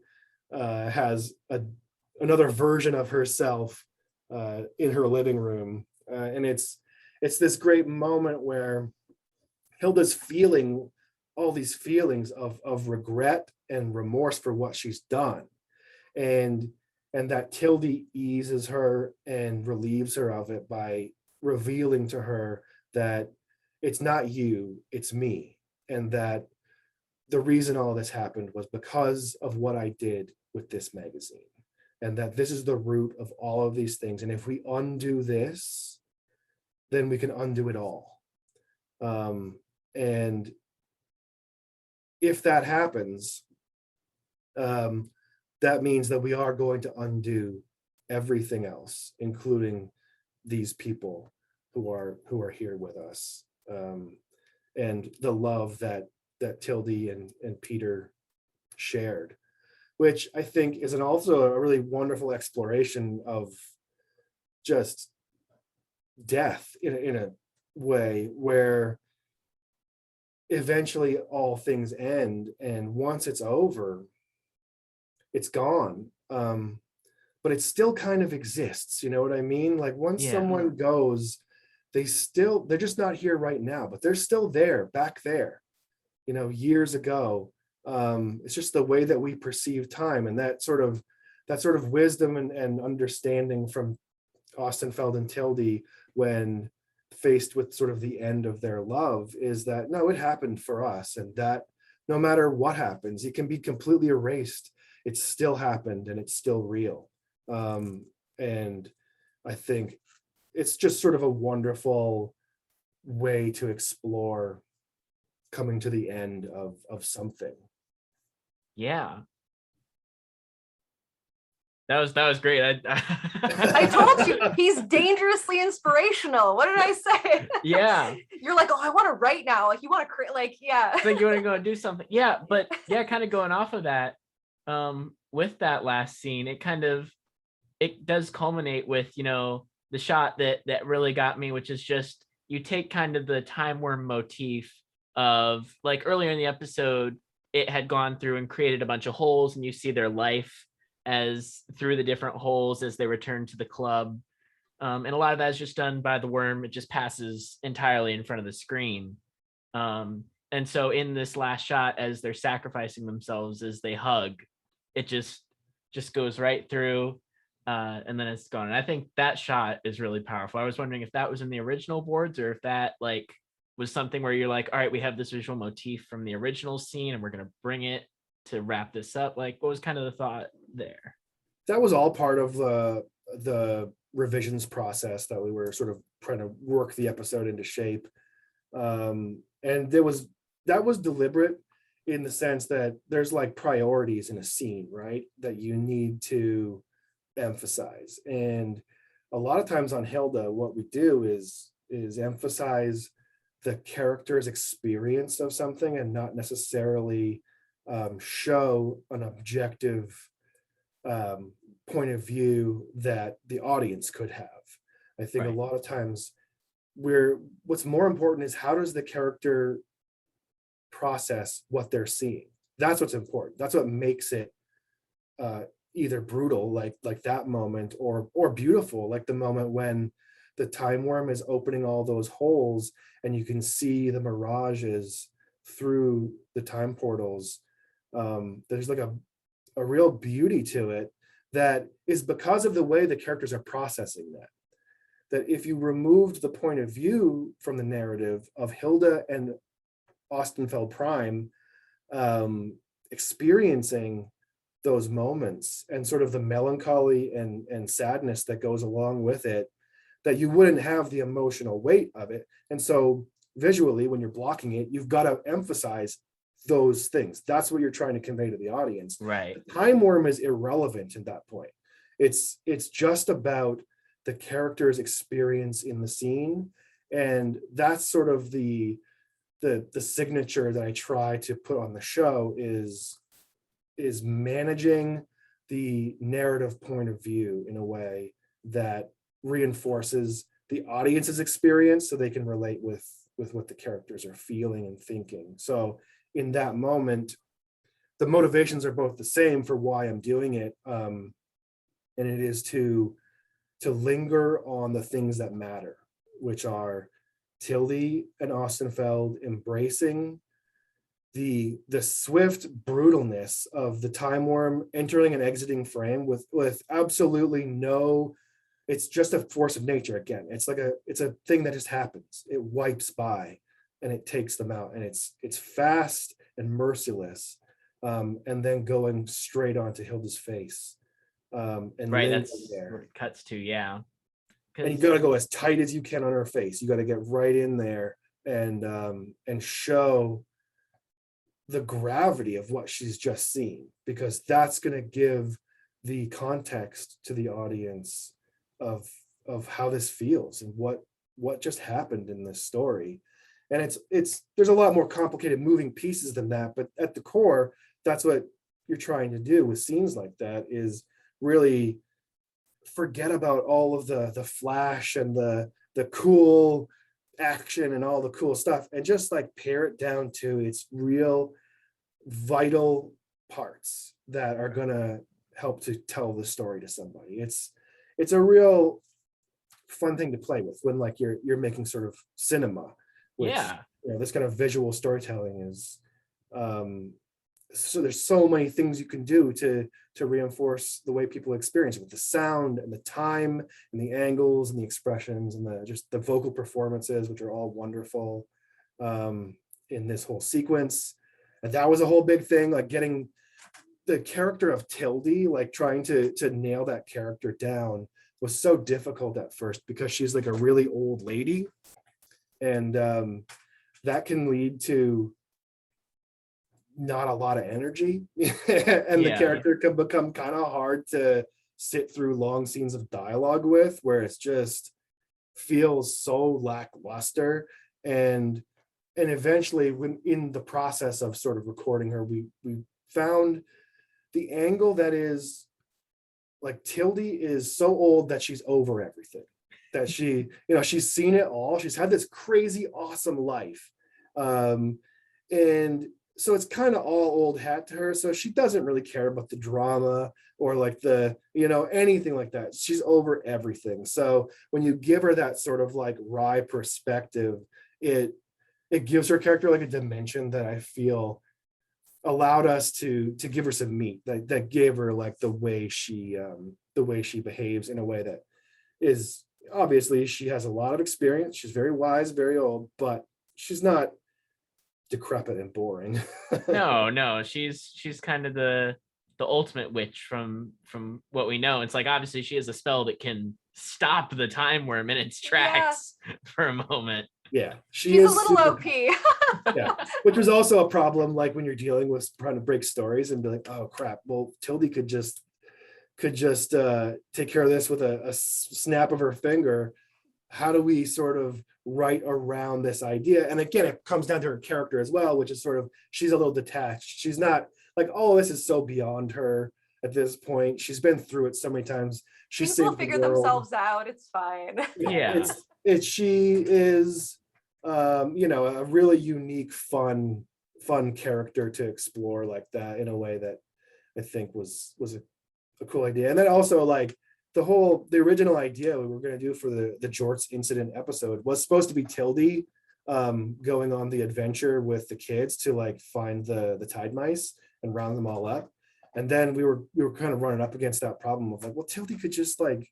has another version of herself in her living room, and it's this great moment where Hilda's feeling all these feelings of regret and remorse for what she's done, and and that Tilde eases her and relieves her of it by revealing to her that it's not you, it's me, and that the reason all this happened was because of what I did with this magazine, and that this is the root of all of these things. And if we undo this, then we can undo it all. And if that happens, that means that we are going to undo everything else, including these people who are here with us, and the love that Tilde and Peter shared, which I think is also a really wonderful exploration of just death in a way where eventually all things end, and once it's over, it's gone. But it still kind of exists, you know what I mean? Like once someone goes, they're just not here right now, but they're still there, back there, you know, years ago. It's just the way that we perceive time, and that sort of wisdom and understanding from Ostenfeld and Tilde when faced with sort of the end of their love is that no, it happened for us, and that no matter what happens, it can be completely erased. It still happened and it's still real. And I think it's just sort of a wonderful way to explore coming to the end of something. Yeah. That was great. I told you he's dangerously inspirational. What did I say? Yeah. You're like, oh, I want to write now. Like you want to create, like, yeah. It's like you want to go and do something. Yeah, but yeah, kind of going off of that, with that last scene, it does culminate with, you know, the shot that really got me, which is just you take kind of the time worm motif of, like, earlier in the episode, it had gone through and created a bunch of holes, and you see their life as through the different holes as they return to the club. And a lot of that is just done by the worm. It just passes entirely in front of the screen. And so in this last shot, as they're sacrificing themselves, as they hug, it just goes right through, and then it's gone. And I think that shot is really powerful. I was wondering if that was in the original boards, or if that like was something where you're like, all right, we have this visual motif from the original scene and we're going to bring it to wrap this up. Like, what was kind of the thought there? That was all part of the revisions process that we were sort of trying to work the episode into shape. And that was deliberate in the sense that there's like priorities in a scene, right, that you need to emphasize. And a lot of times on Hilda, what we do is emphasize the character's experience of something and not necessarily show an objective point of view that the audience could have. I think a lot of times what's more important is how does the character process what they're seeing. That's what's important. That's what makes it either brutal, like that moment, or beautiful, like the moment when the time worm is opening all those holes and you can see the mirages through the time portals. There's like a real beauty to it that is because of the way the characters are processing that if you removed the point of view from the narrative of Hilda and Ostenfeld Prime experiencing those moments and sort of the melancholy and sadness that goes along with it, that you wouldn't have the emotional weight of it. And so visually, when you're blocking it, you've got to emphasize those things. That's what you're trying to convey to the audience. Right. The time worm is irrelevant at that point. It's just about the character's experience in the scene. And that's sort of the signature that I try to put on the show is managing the narrative point of view in a way that reinforces the audience's experience so they can relate with what the characters are feeling and thinking. So in that moment, the motivations are both the same for why I'm doing it. And it is to linger on the things that matter, which are Tilde and Ostenfeld embracing the swift brutalness of the time worm entering and exiting frame with absolutely no, it's just a force of nature again. It's a thing that just happens. It wipes by and it takes them out, and it's fast and merciless, and then going straight onto Hilda's face, and Right, lingering that's there. what it cuts to, yeah. And you got to go as tight as you can on her face. You got to get right in there and show the gravity of what she's just seen, because that's going to give the context to the audience of how this feels and what just happened in this story. And it's there's a lot more complicated moving pieces than that, but at the core, that's what you're trying to do with scenes like that, is really forget about all of the flash and the cool action and all the cool stuff, and just like pare it down to its real vital parts that are gonna help to tell the story to somebody. It's a real fun thing to play with when like you're making sort of cinema, which, yeah, this kind of visual storytelling is, so there's so many things you can do to reinforce the way people experience it, with the sound and the time and the angles and the expressions and the vocal performances, which are all wonderful in this whole sequence. And that was a whole big thing, like getting the character of Tilde, like trying to nail that character down was so difficult at first, because she's like a really old lady, and that can lead to not a lot of energy and the character can become kind of hard to sit through long scenes of dialogue with, where it's just feels so lackluster. And eventually, when in the process of sort of recording her, we found the angle that is like, Tilde is so old that she's over everything, that she, she's seen it all, she's had this crazy awesome life, and so it's kind of all old hat to her, so she doesn't really care about the drama or like the anything like that. She's over everything. So when you give her that sort of like wry perspective, it gives her character like a dimension that I feel allowed us to give her some meat, that gave her like the way she behaves in a way that is, obviously she has a lot of experience, she's very wise, very old, but she's not decrepit and boring. no, she's kind of the ultimate witch from what we know. It's like, obviously she has a spell that can stop the time worm in its tracks for a moment. Yeah, she's a little OP. Yeah, which was also a problem, like when you're dealing with trying to break stories and be like, oh crap, well Tilde could just take care of this with a snap of her finger. How do we sort of write around this idea? And again, it comes down to her character as well, which is sort of, she's a little detached. She's not like, oh, this is so beyond her at this point. She's been through it so many times. Things will figure themselves out. It's fine. Yeah, she is a really unique, fun character to explore like that, in a way that I think was a cool idea. And then also, like, the original idea we were going to do for the Jorts incident episode was supposed to be Tilde going on the adventure with the kids to like find the tide mice and round them all up. And then we were kind of running up against that problem of like, well, Tilde could just like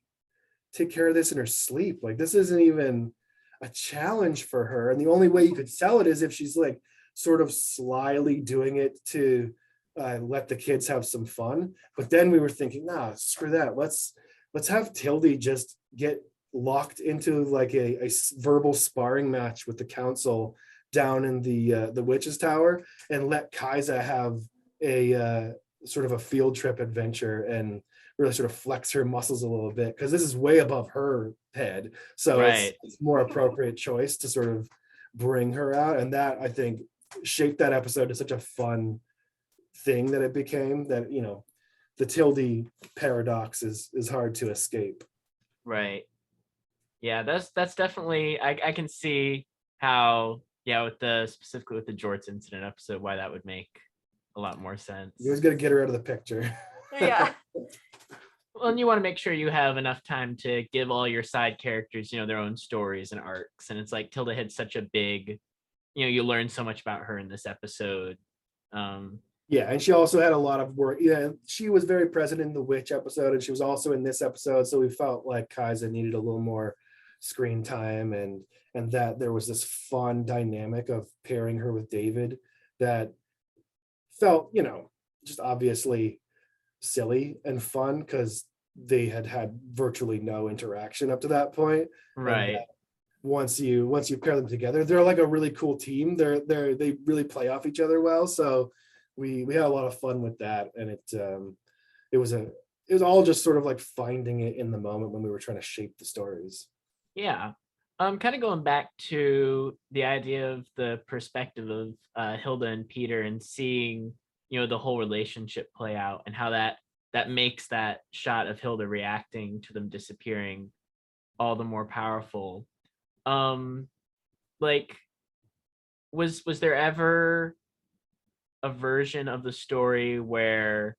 take care of this in her sleep. Like, this isn't even a challenge for her. And the only way you could sell it is if she's like sort of slyly doing it to let the kids have some fun. But then we were thinking, nah, screw that. Let's have Tilde just get locked into like a verbal sparring match with the council down in the witch's tower, and let Kaisa have a sort of a field trip adventure and really sort of flex her muscles a little bit, because this is way above her head. So it's more appropriate choice to sort of bring her out. And that, I think, shaped that episode to such a fun thing that it became, that the Tilde paradox is hard to escape. Right. Yeah, that's definitely, I can see how, specifically with the Jorts incident episode, why that would make a lot more sense. You always got to get her out of the picture. Yeah. Well, and you want to make sure you have enough time to give all your side characters, their own stories and arcs. And it's like Tilde had such a big, you learn so much about her in this episode. Yeah, and she also had a lot of work. Yeah, she was very present in the witch episode, and she was also in this episode. So we felt like Kaisa needed a little more screen time, and that there was this fun dynamic of pairing her with David that felt, just obviously silly and fun because they had virtually no interaction up to that point. Right. And once you pair them together, they're like a really cool team. They really play off each other well. So we had a lot of fun with that, and it was all just sort of like finding it in the moment when we were trying to shape the stories. Yeah. Kind of going back to the idea of the perspective of Hilda and Peter and seeing, the whole relationship play out and how that makes that shot of Hilda reacting to them disappearing all the more powerful. Like, was there ever a version of the story where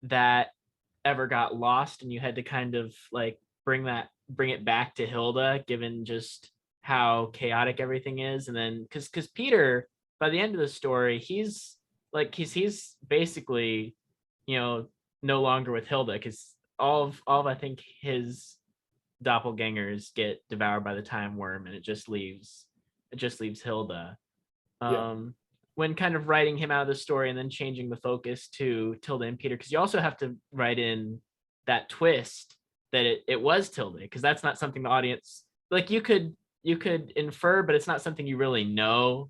that ever got lost and you had to kind of like bring it back to Hilda, given just how chaotic everything is? And then because Peter, by the end of the story, he's basically, no longer with Hilda, because all of I think his doppelgangers get devoured by the time worm, and it just leaves Hilda. Yeah. When kind of writing him out of the story and then changing the focus to Tilde and Peter, because you also have to write in that twist that it was Tilde, because that's not something the audience, like, you could infer, but it's not something you really know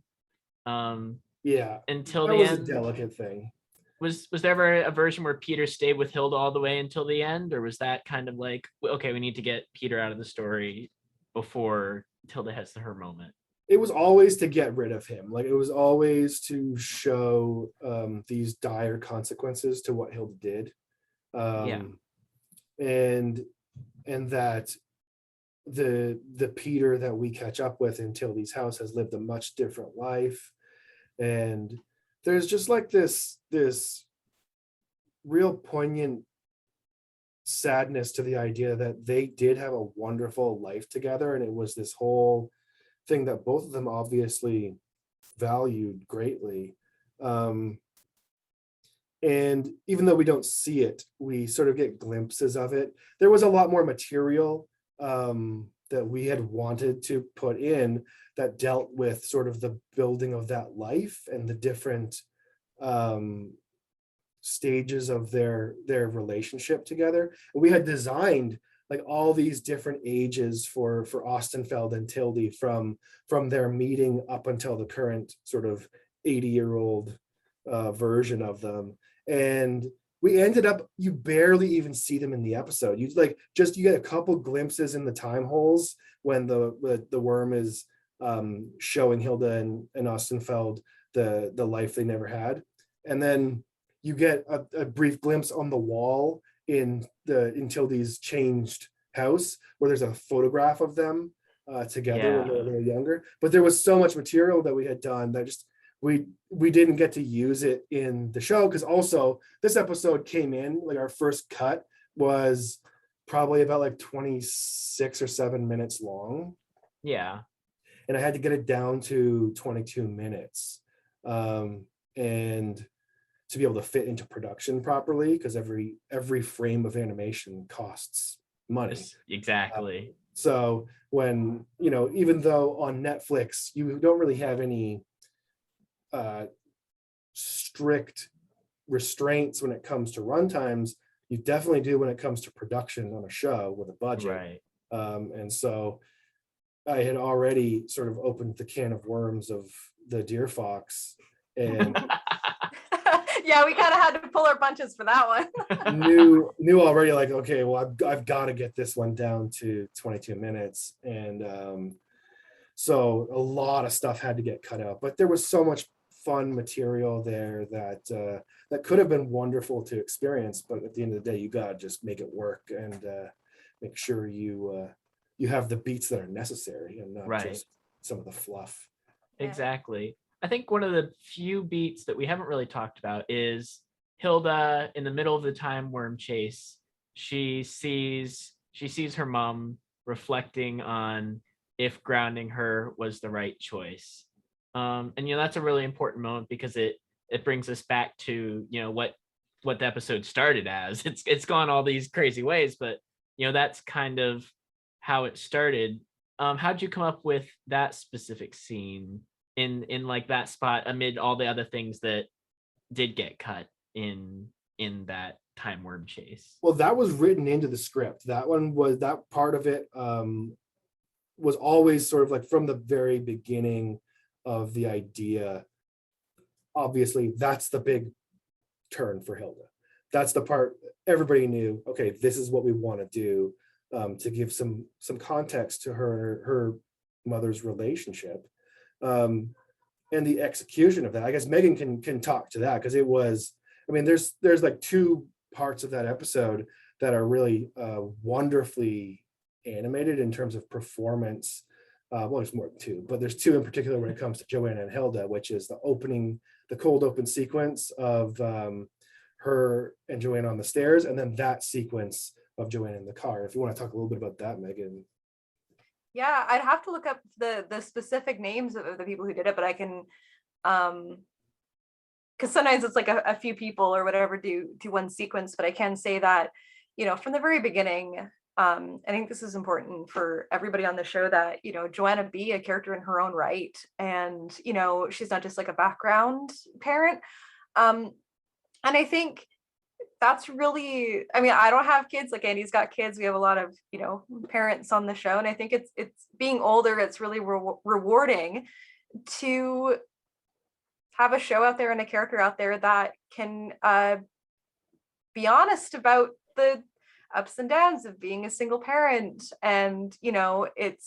Yeah, until that the was end. a delicate thing. Was there ever a version where Peter stayed with Hilda all the way until the end, or was that kind of like, okay, we need to get Peter out of the story before Tilde has her moment? It was always to get rid of him. Like, it was always to show these dire consequences to what Hilda did. Yeah. And that the Peter that we catch up with in Tilde's house has lived a much different life. And there's just like this real poignant sadness to the idea that they did have a wonderful life together, and it was this whole thing that both of them obviously valued greatly. And even though we don't see it, we sort of get glimpses of it. There was a lot more material that we had wanted to put in that dealt with sort of the building of that life and the different stages of their relationship together. And we had designed like all these different ages for Ostenfeld and Tilde from their meeting up until the current sort of 80-year-old version of them. And we ended up, you barely even see them in the episode. You get a couple glimpses in the time holes when the worm is showing Hilda and Ostenfeld the life they never had. And then you get a brief glimpse on the wall in Tilde's changed house where there's a photograph of them together when they were a little younger. But there was so much material that we had done that just we didn't get to use it in the show, because also this episode came in, like, our first cut was probably about like 26 or 7 minutes long. Yeah. And I had to get it down to 22 minutes. And to be able to fit into production properly, because every frame of animation costs money. Exactly. So when, even though on Netflix you don't really have any strict restraints when it comes to runtimes, you definitely do when it comes to production on a show with a budget. Right. And so I had already sort of opened the can of worms of the Deer Fox, and Yeah, we kind of had to pull our punches for that one. knew already, like, okay, well, I've got to get this one down to 22 minutes. And so a lot of stuff had to get cut out, but there was so much fun material there that could have been wonderful to experience. But at the end of the day, you got to just make it work and make sure you have the beats that are necessary and not just some of the fluff. Exactly. I think one of the few beats that we haven't really talked about is Hilda in the middle of the time worm chase. She sees her mom reflecting on if grounding her was the right choice. And that's a really important moment because it brings us back to what the episode started as. It's gone all these crazy ways, but that's kind of how it started. How'd you come up with that specific scene in like that spot amid all the other things that did get cut in that time worm chase? Well, that was written into the script. That part of it was always sort of like from the very beginning of the idea. Obviously, that's the big turn for Hilda. That's the part everybody knew, okay, this is what we want to do, to give some context to her mother's relationship. And the execution of that, I guess Megan can talk to that, because it was, I mean, there's like two parts of that episode that are really wonderfully animated in terms of performance. Well, there's more than two, but there's two in particular when it comes to Johanna and Hilda, which is the cold open sequence of her and Johanna on the stairs, and then that sequence of Johanna in the car. If you want to talk a little bit about that, Megan. Yeah, I'd have to look up the specific names of the people who did it, but I can, because sometimes it's like a few people or whatever do one sequence, but I can say that, from the very beginning, I think this is important for everybody on the show, that, Johanna be a character in her own right. And, she's not just like a background parent. And I think that's really, I mean, I don't have kids, like Andy's got kids. We have a lot of, parents on the show. And I think it's being older, it's really rewarding to have a show out there and a character out there that can be honest about the ups and downs of being a single parent. And, it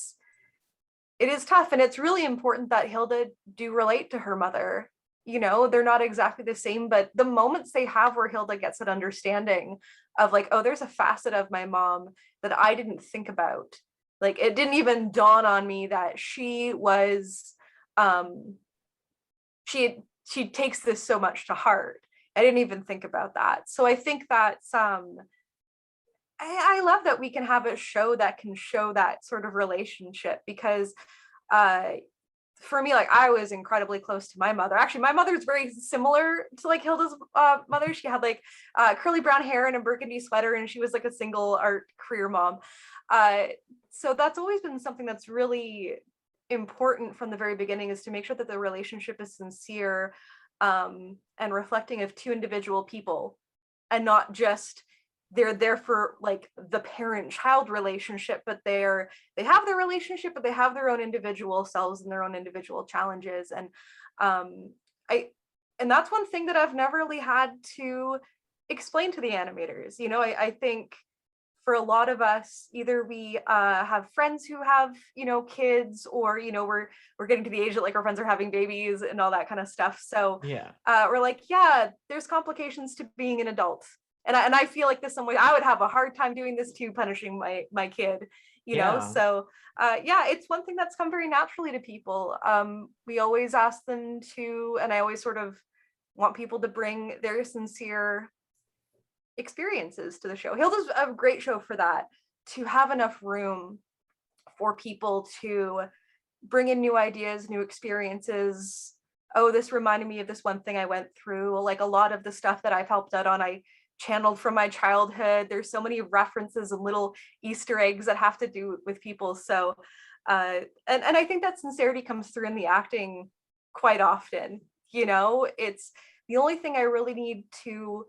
is tough. And it's really important that Hilda do relate to her mother. They're not exactly the same, but the moments they have where Hilda gets an understanding of like, oh, there's a facet of my mom that I didn't think about. Like, it didn't even dawn on me that she was, she takes this so much to heart. I didn't even think about that. So I think that's, I love that we can have a show that can show that sort of relationship, because for me, like, I was incredibly close to my mother. Actually, my mother is very similar to like Hilda's mother. She had like curly brown hair and a burgundy sweater, and she was like a single art career mom. So that's always been something that's really important from the very beginning, is to make sure that the relationship is sincere and reflecting of two individual people, and not just they're there for like the parent-child relationship, but they have their relationship, but they have their own individual selves and their own individual challenges. And and that's one thing that I've never really had to explain to the animators. I think for a lot of us, either we have friends who have kids, or we're getting to the age that like our friends are having babies and all that kind of stuff. So Yeah, we're like, yeah, there's complications to being an adult. And I feel like this some way I would have a hard time doing this too, punishing my kid, Yeah. So yeah, it's one thing that's come very naturally to people. We always ask them to, and I always sort of want people to bring their sincere experiences to the show. Hilda's a great show for that, to have enough room for people to bring in new ideas, new experiences. Oh, this reminded me of this one thing I went through. Like, a lot of the stuff that I've helped out on, I channeled from my childhood. There's so many references and little Easter eggs that have to do with people. So and I think that sincerity comes through in the acting quite often. It's the only thing I really need to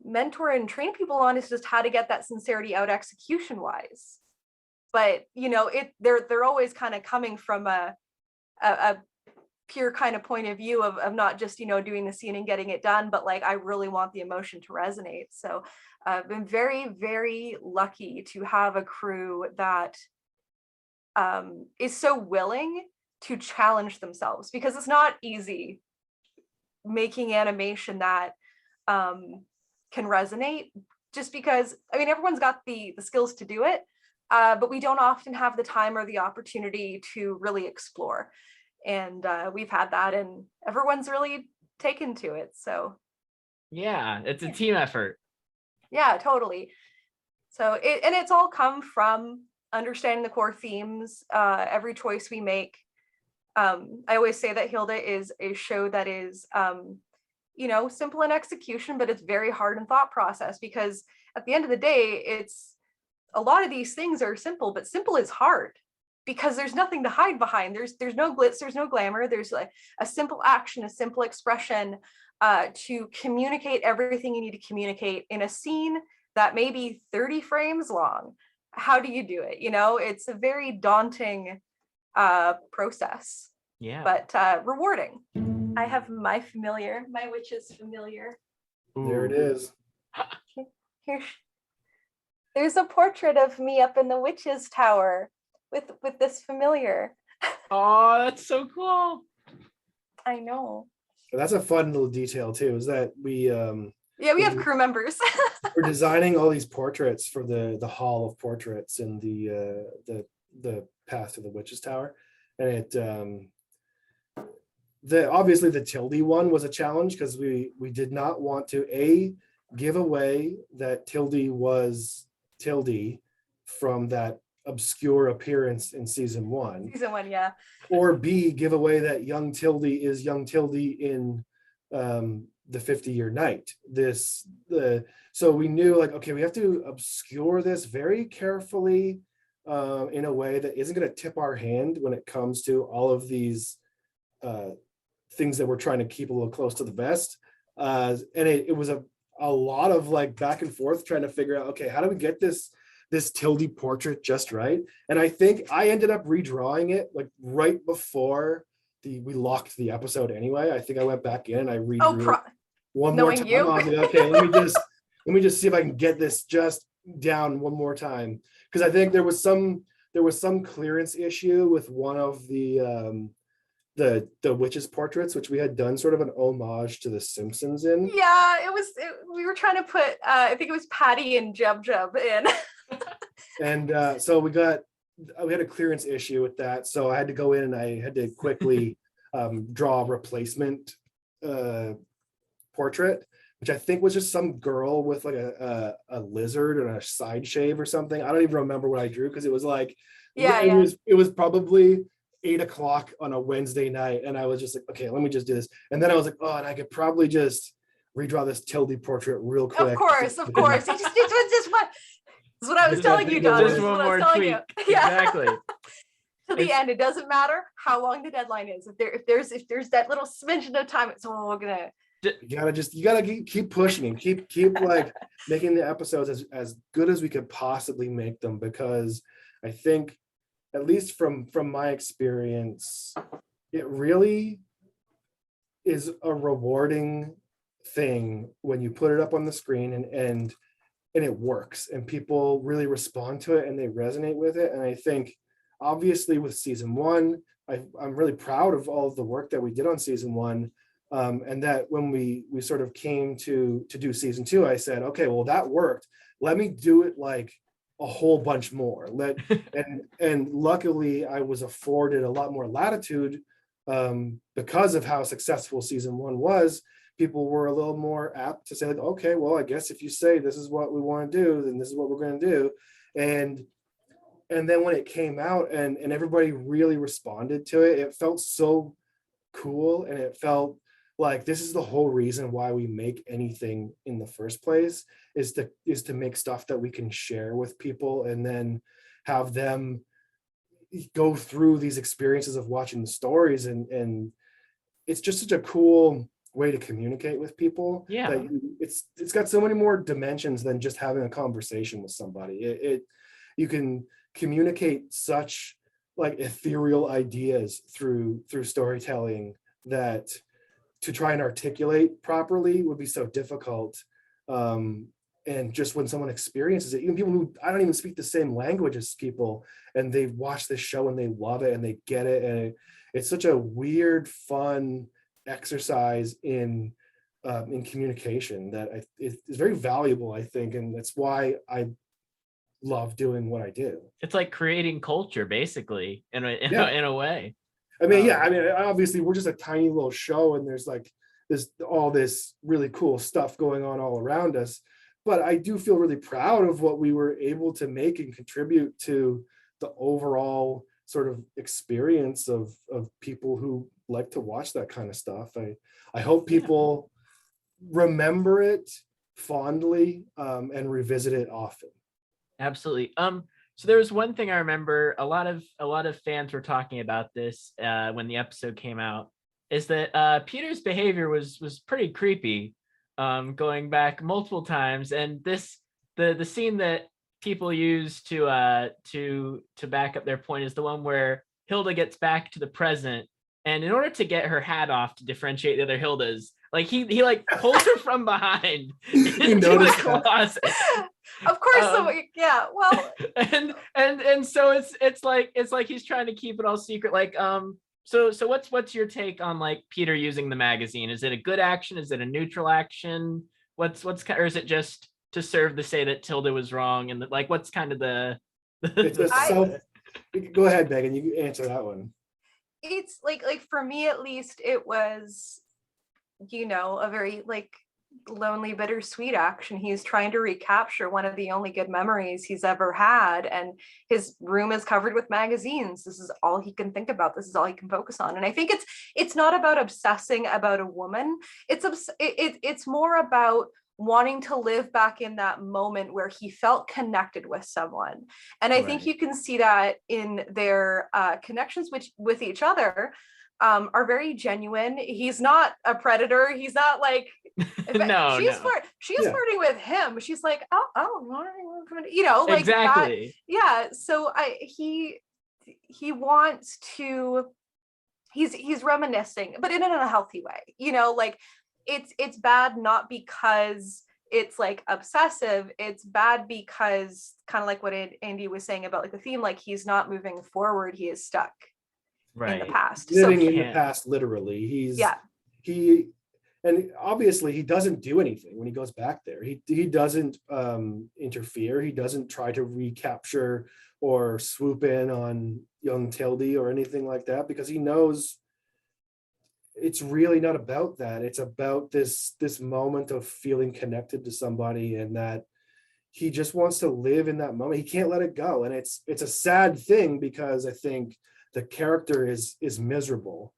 mentor and train people on is just how to get that sincerity out execution wise. But they're always kind of coming from a pure kind of point of view of not just doing the scene and getting it done, but like, I really want the emotion to resonate. So I've been very, very lucky to have a crew that is so willing to challenge themselves, because it's not easy making animation that can resonate, just because everyone's got the skills to do it, but we don't often have the time or the opportunity to really explore. And we've had that, and everyone's really taken to it. So yeah, it's a team effort. Yeah, totally. So it's all come from understanding the core themes. Every choice we make I always say that Hilda is a show that is, simple in execution, but it's very hard in thought process, because at the end of the day, it's a lot of these things are simple, but simple is hard because there's nothing to hide behind. There's no glitz, there's no glamour. There's like a simple action, a simple expression to communicate everything you need to communicate in a scene that may be 30 frames long. How do you do it? It's a very daunting process, Yeah. but rewarding. I have my witch's familiar. There it is. Here, there's a portrait of me up in the witch's tower with this familiar. Oh, that's so cool. I know. That's a fun little detail too, is that we have crew members. we're designing all these portraits for the hall of portraits in the path to the witch's tower, and it obviously the Tilde one was a challenge, because we did not want to give away that Tilde was Tilde from that obscure appearance in season 1. Season 1, yeah. Or B, give away that young Tilde is young Tilde in the 50-year night. So we knew, like, okay, we have to obscure this very carefully in a way that isn't going to tip our hand when it comes to all of these things that we're trying to keep a little close to the vest. And it was a lot of like back and forth trying to figure out, okay, how do we get this Tilde portrait just right? And I think I ended up redrawing it like right before we locked the episode anyway. I think I went back in and I redrew it one more time. I was like, okay, let me just see if I can get this just down one more time, because I think there was some clearance issue with one of the witches portraits, which we had done sort of an homage to the Simpsons in. Yeah, we were trying to put I think it was Patty and Jub in. And so we had a clearance issue with that, so I had to go in and I had to quickly draw a replacement portrait, which I think was just some girl with like a lizard and a side shave or something. I don't even remember what I drew, because it was like it was probably 8:00 on a Wednesday night, and I was just like, okay, let me just do this. And then I was like, oh, and I could probably just redraw this Tilde portrait real quick. Of course. You just this one. This is what I was telling you, Don. Just one more tweak. Yeah. Exactly. To the end, it doesn't matter how long the deadline is. If there's that little smidgen of time, it's all gonna. You gotta keep pushing and keep like making the episodes as good as we could possibly make them, because I think, at least from my experience, it really is a rewarding thing when you put it up on the screen and it works and people really respond to it and they resonate with it. And I think obviously with season 1, I'm really proud of all of the work that we did on season 1. And that when we sort of came to do season 2, I said, okay, well, that worked. Let me do it like a whole bunch more. And luckily I was afforded a lot more latitude because of how successful season 1 was. People were a little more apt to say, like, okay, well, I guess if you say this is what we want to do, then this is what we're going to do. And then when it came out and everybody really responded to it, it felt so cool, and it felt like this is the whole reason why we make anything in the first place, is to make stuff that we can share with people and then have them go through these experiences of watching the stories. And it's just such a cool way to communicate with people. Yeah, that it's got so many more dimensions than just having a conversation with somebody. You can communicate such like ethereal ideas through storytelling that to try and articulate properly would be so difficult. And just when someone experiences it, even people who I don't even speak the same language as people, and they watch this show and they love it and they get it, and it's such a weird, fun exercise in communication that it's very valuable, I think, and that's why I love doing what I do. It's like creating culture, basically, in a way. I mean, obviously we're just a tiny little show, and there's like all this really cool stuff going on all around us. But I do feel really proud of what we were able to make and contribute to the overall sort of experience of people who like to watch that kind of stuff. I hope people remember it fondly and revisit it often. Absolutely. So there was one thing I remember a lot of fans were talking about this when the episode came out, is that Peter's behavior was pretty creepy, going back multiple times. And the scene that people use to back up their point is the one where Hilda gets back to the present, and in order to get her hat off to differentiate the other Hildas, like he like pulls her from behind into the closet. Of course, well, and so it's like he's trying to keep it all secret. Like, so what's your take on like Peter using the magazine? Is it a good action? Is it a neutral action? What's or is it just to serve to say that Tilde was wrong? And like, what's kind of the go ahead, Megan, you answer that one. It's like for me at least, it was, a very like lonely, bittersweet action. He's trying to recapture one of the only good memories he's ever had, and his room is covered with magazines. This is all he can think about. This is all he can focus on. And I think it's not about obsessing about a woman. It's more about wanting to live back in that moment where he felt connected with someone. And I think you can see that in their connections with each other are very genuine. He's not a predator. He's not like, she's flirting with him. She's like, like exactly. That. So he wants to, he's reminiscing, but in a healthy way, like it's bad not because it's like obsessive. It's bad because kind of like what Andy was saying about like the theme, like he's not moving forward. He is stuck in the past. Living in the past, literally. And obviously he doesn't do anything when he goes back there. He doesn't interfere. He doesn't try to recapture or swoop in on young Tilde or anything like that, because he knows it's really not about that. It's about this moment of feeling connected to somebody, and that he just wants to live in that moment. He can't let it go. And it's a sad thing, because I think the character is miserable.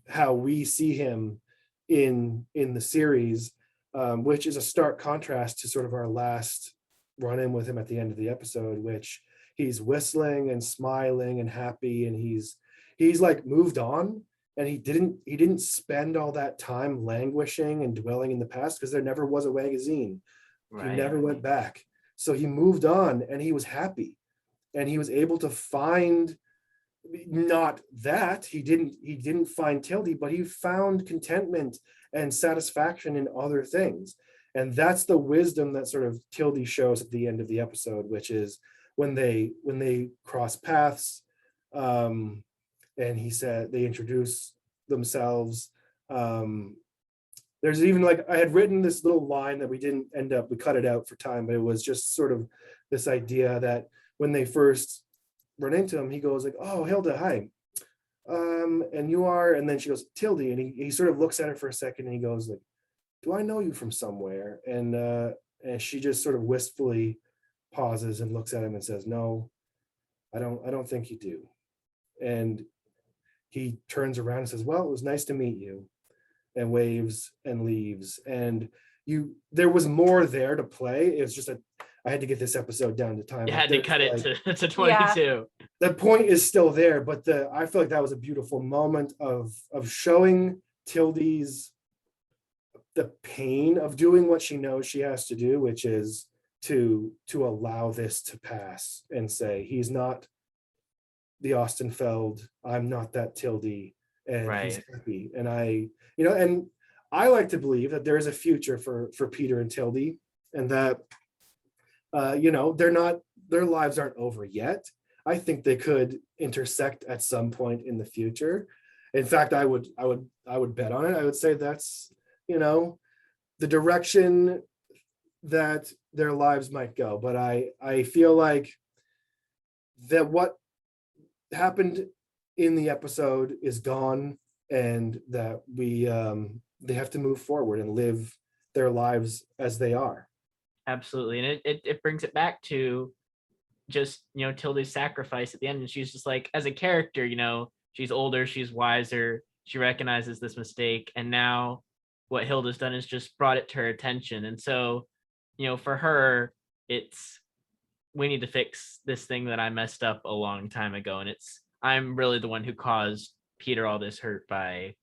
How we see him in the series, which is a stark contrast to sort of our last run-in with him at the end of the episode, which he's whistling and smiling and happy, and he's like moved on. And he didn't spend all that time languishing and dwelling in the past, because there never was a magazine. He never went back. So he moved on, and he was happy, and he was able to find, not that he didn't find Tilde, but he found contentment and satisfaction in other things. And that's the wisdom that sort of Tilde shows at the end of the episode, which is when they cross paths, and he said they introduce themselves. There's even like, I had written this little line that we cut it out for time, but it was just sort of this idea that when they first run into him, he goes like, "Oh, Hilda, hi. And you are," and then she goes, "Tilde," and he sort of looks at her for a second, and he goes like, "Do I know you from somewhere?" And she just sort of wistfully pauses and looks at him and says, "No, I don't think you do." And he turns around and says, "Well, it was nice to meet you," and waves and leaves. And there was more there to play. It was just I had to get this episode down to time. You had to cut it to 22. Yeah. The point is still there, but I feel like that was a beautiful moment of showing Tilde's the pain of doing what she knows she has to do, which is to allow this to pass and say, he's not the Ostenfeld, I'm not that Tilde, and he's happy. And I like to believe that there is a future for Peter and Tilde, and that their lives aren't over yet. I think they could intersect at some point in the future. In fact, I would bet on it. I would say that's the direction that their lives might go. But I feel like that what happened in the episode is gone, and that they have to move forward and live their lives as they are. Absolutely. And it brings it back to just, Tilde's sacrifice at the end, and she's just like, as a character, she's older, she's wiser, she recognizes this mistake, and now what Hilda's done is just brought it to her attention. And so, for her, it's, we need to fix this thing that I messed up a long time ago, and I'm really the one who caused Peter all this hurt by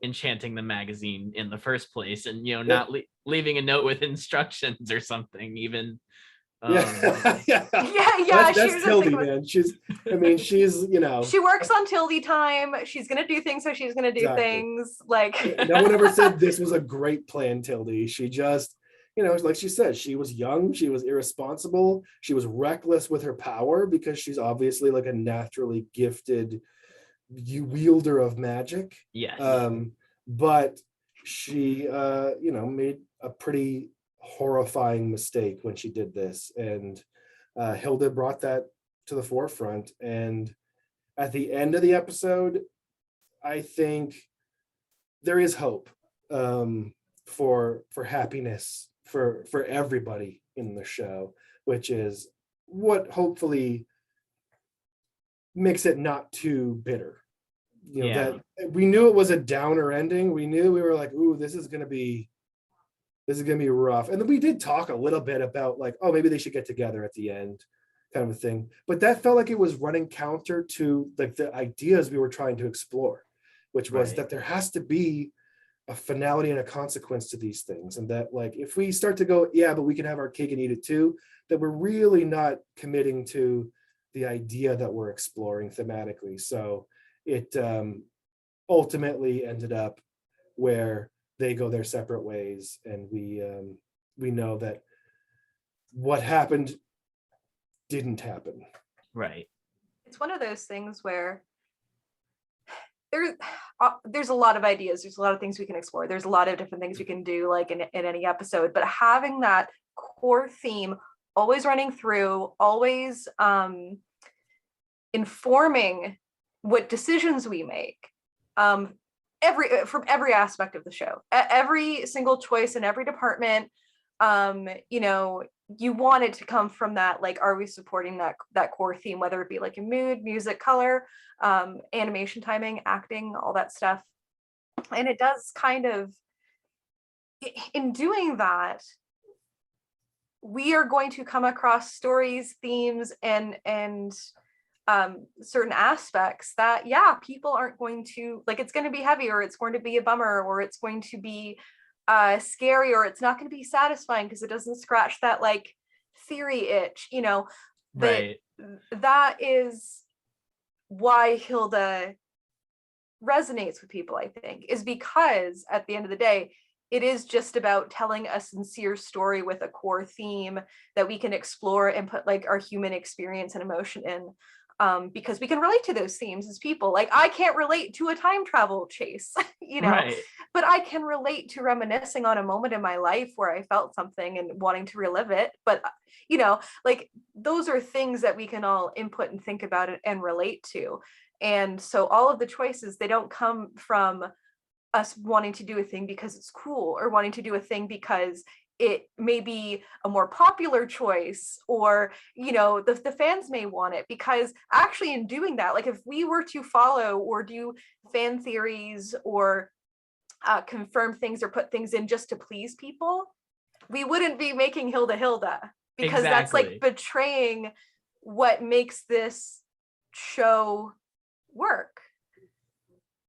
enchanting the magazine in the first place, and not leaving a note with instructions or something even. Yeah. That's Tilde, man. She's she works on Tilde time. She's gonna do things, so she's gonna do things like no one ever said this was a great plan, Tilde. She just, like she said, she was young, she was irresponsible, she was reckless with her power because she's obviously like a naturally gifted wielder of magic. Yes. But she made a pretty horrifying mistake when she did this, and Hilda brought that to the forefront. And at the end of the episode, I think there is hope for happiness for everybody in the show, which is what hopefully makes it not too bitter. That we knew it was a downer ending. We knew, we were like, ooh, this is gonna be rough. And then we did talk a little bit about like, oh, maybe they should get together at the end, kind of a thing. But that felt like it was running counter to like the ideas we were trying to explore, which was that there has to be a finality and a consequence to these things. And that like, if we start to go, yeah, but we can have our cake and eat it too, that we're really not committing to the idea that we're exploring thematically. So it ultimately ended up where they go their separate ways, and we know that what happened didn't happen. Right. It's one of those things where there's a lot of ideas, there's a lot of things we can explore, there's a lot of different things we can do like in any episode, but having that core theme always running through, always informing what decisions we make, from every aspect of the show, every single choice in every department, you want it to come from that, like, are we supporting that core theme, whether it be like in mood, music, color, animation, timing, acting, all that stuff. And it does kind of, in doing that, we are going to come across stories, themes, and certain aspects that, people aren't going to like. It's going to be heavy, or it's going to be a bummer, or it's going to be scary, or it's not going to be satisfying because it doesn't scratch that like theory itch, Right. That is why Hilda resonates with people, I think, is because at the end of the day, it is just about telling a sincere story with a core theme that we can explore and put like our human experience and emotion in. Because we can relate to those themes as people. Like, I can't relate to a time travel chase, Right. but I can relate to reminiscing on a moment in my life where I felt something and wanting to relive it. But, like, those are things that we can all input and think about it and relate to. And so all of the choices, they don't come from us wanting to do a thing because it's cool, or wanting to do a thing because it may be a more popular choice, or the fans may want it. Because actually, in doing that, like, if we were to follow or do fan theories or confirm things or put things in just to please people, we wouldn't be making Hilda, because that's like betraying what makes this show work.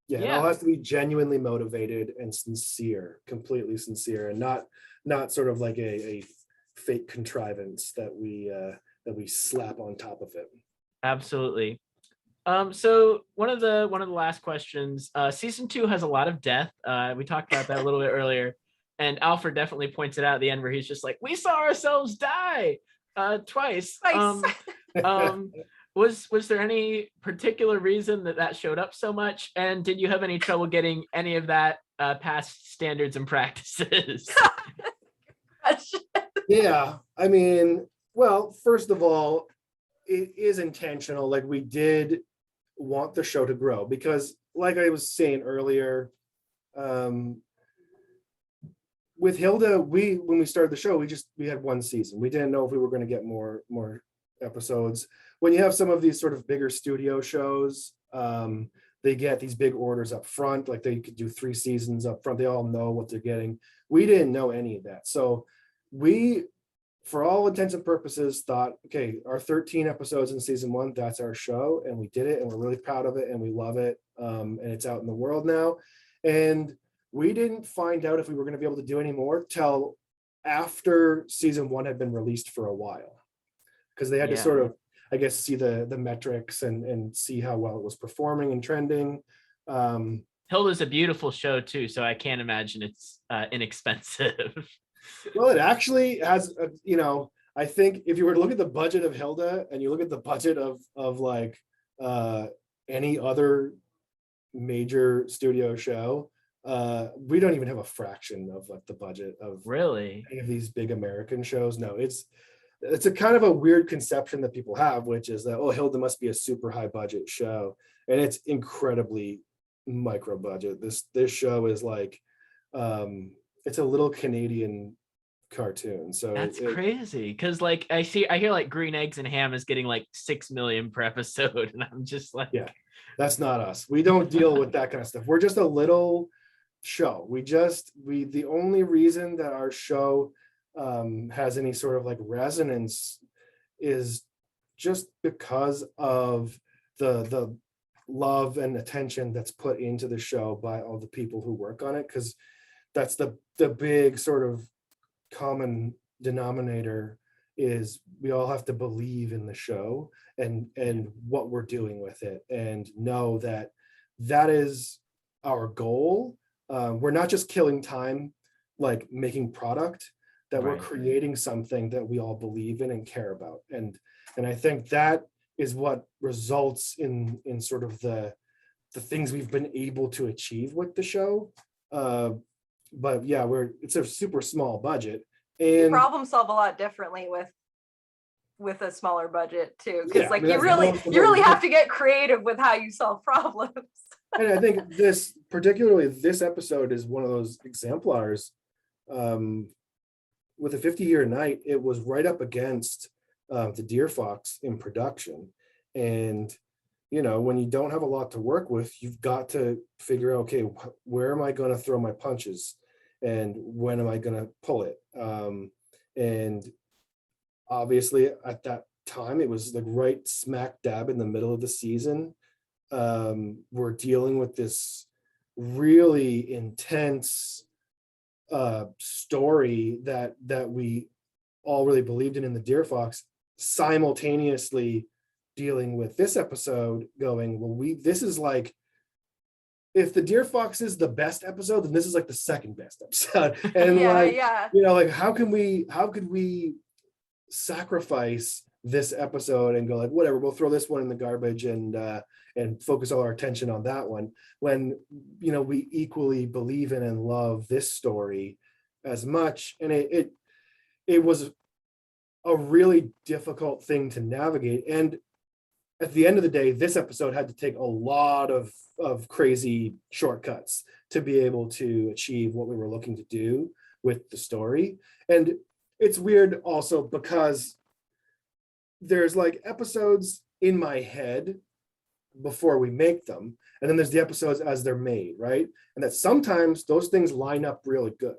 Yeah, it all has to be genuinely motivated and sincere, completely sincere, and not sort of like a fake contrivance that we slap on top of it. Absolutely. So one of the last questions, season 2 has a lot of death. We talked about that a little bit earlier, and Alfred definitely points it out at the end, where he's just like, we saw ourselves die twice. Was there any particular reason that showed up so much? And did you have any trouble getting any of that past standards and practices? Yeah, I mean, well, first of all, it is intentional. Like, we did want the show to grow, because like I was saying earlier, with Hilda, when we started the show, we had one season. We didn't know if we were going to get more episodes. When you have some of these sort of bigger studio shows, they get these big orders up front, like they could do 3 seasons up front. They all know what they're getting. We didn't know any of that. So we, for all intents and purposes, thought, okay, our 13 episodes in season 1, that's our show. And we did it, and we're really proud of it, and we love it. And it's out in the world now. And we didn't find out if we were going to be able to do any more till after season 1 had been released for a while. Because they had to sort of, I guess, see the metrics and see how well it was performing and trending. Hilda's a beautiful show too, so I can't imagine it's inexpensive. Well, it actually has, I think if you were to look at the budget of Hilda and you look at the budget of like any other major studio show, we don't even have a fraction of like the budget of Really any of these big American shows. No, it's a kind of a weird conception that people have, which is that, oh, Hilda must be a super high budget show, and it's incredibly micro budget. This show is like, it's a little Canadian cartoon. So that's crazy, because like I hear like Green Eggs and Ham is getting like 6 million per episode, and I'm just like, yeah, that's not us. We don't deal with that kind of stuff. We're just a little show. The only reason that our show has any sort of like resonance is just because of the love and attention that's put into the show by all the people who work on it, because that's the big sort of common denominator is we all have to believe in the show and what we're doing with it, and know that is our goal. We're not just killing time like making product, that we're creating something that we all believe in and care about. And I think that is what results in sort of the things we've been able to achieve with the show. But yeah, it's a super small budget, and problem solve a lot differently with a smaller budget too, because Yeah, you really have to get creative with how you solve problems. And I think particularly this episode is one of those exemplars. With a 50-year night, it was right up against the Deer Fox in production. And, when you don't have a lot to work with, you've got to figure out, okay, where am I going to throw my punches? And when am I going to pull it? And obviously at that time, it was like right smack dab in the middle of the season. We're dealing with this really intense story that we all really believed in the Deer Fox, simultaneously dealing with this episode going, well, this is like, if the Deer Fox is the best episode, then this is like the second best episode. And like how could we sacrifice this episode and go like, whatever, we'll throw this one in the garbage and focus all our attention on that one, when we equally believe in and love this story as much. And it was a really difficult thing to navigate. And at the end of the day, this episode had to take a lot of crazy shortcuts to be able to achieve what we were looking to do with the story. And it's weird also because there's like episodes in my head before we make them, and then there's the episodes as they're made, right? And that sometimes those things line up really good.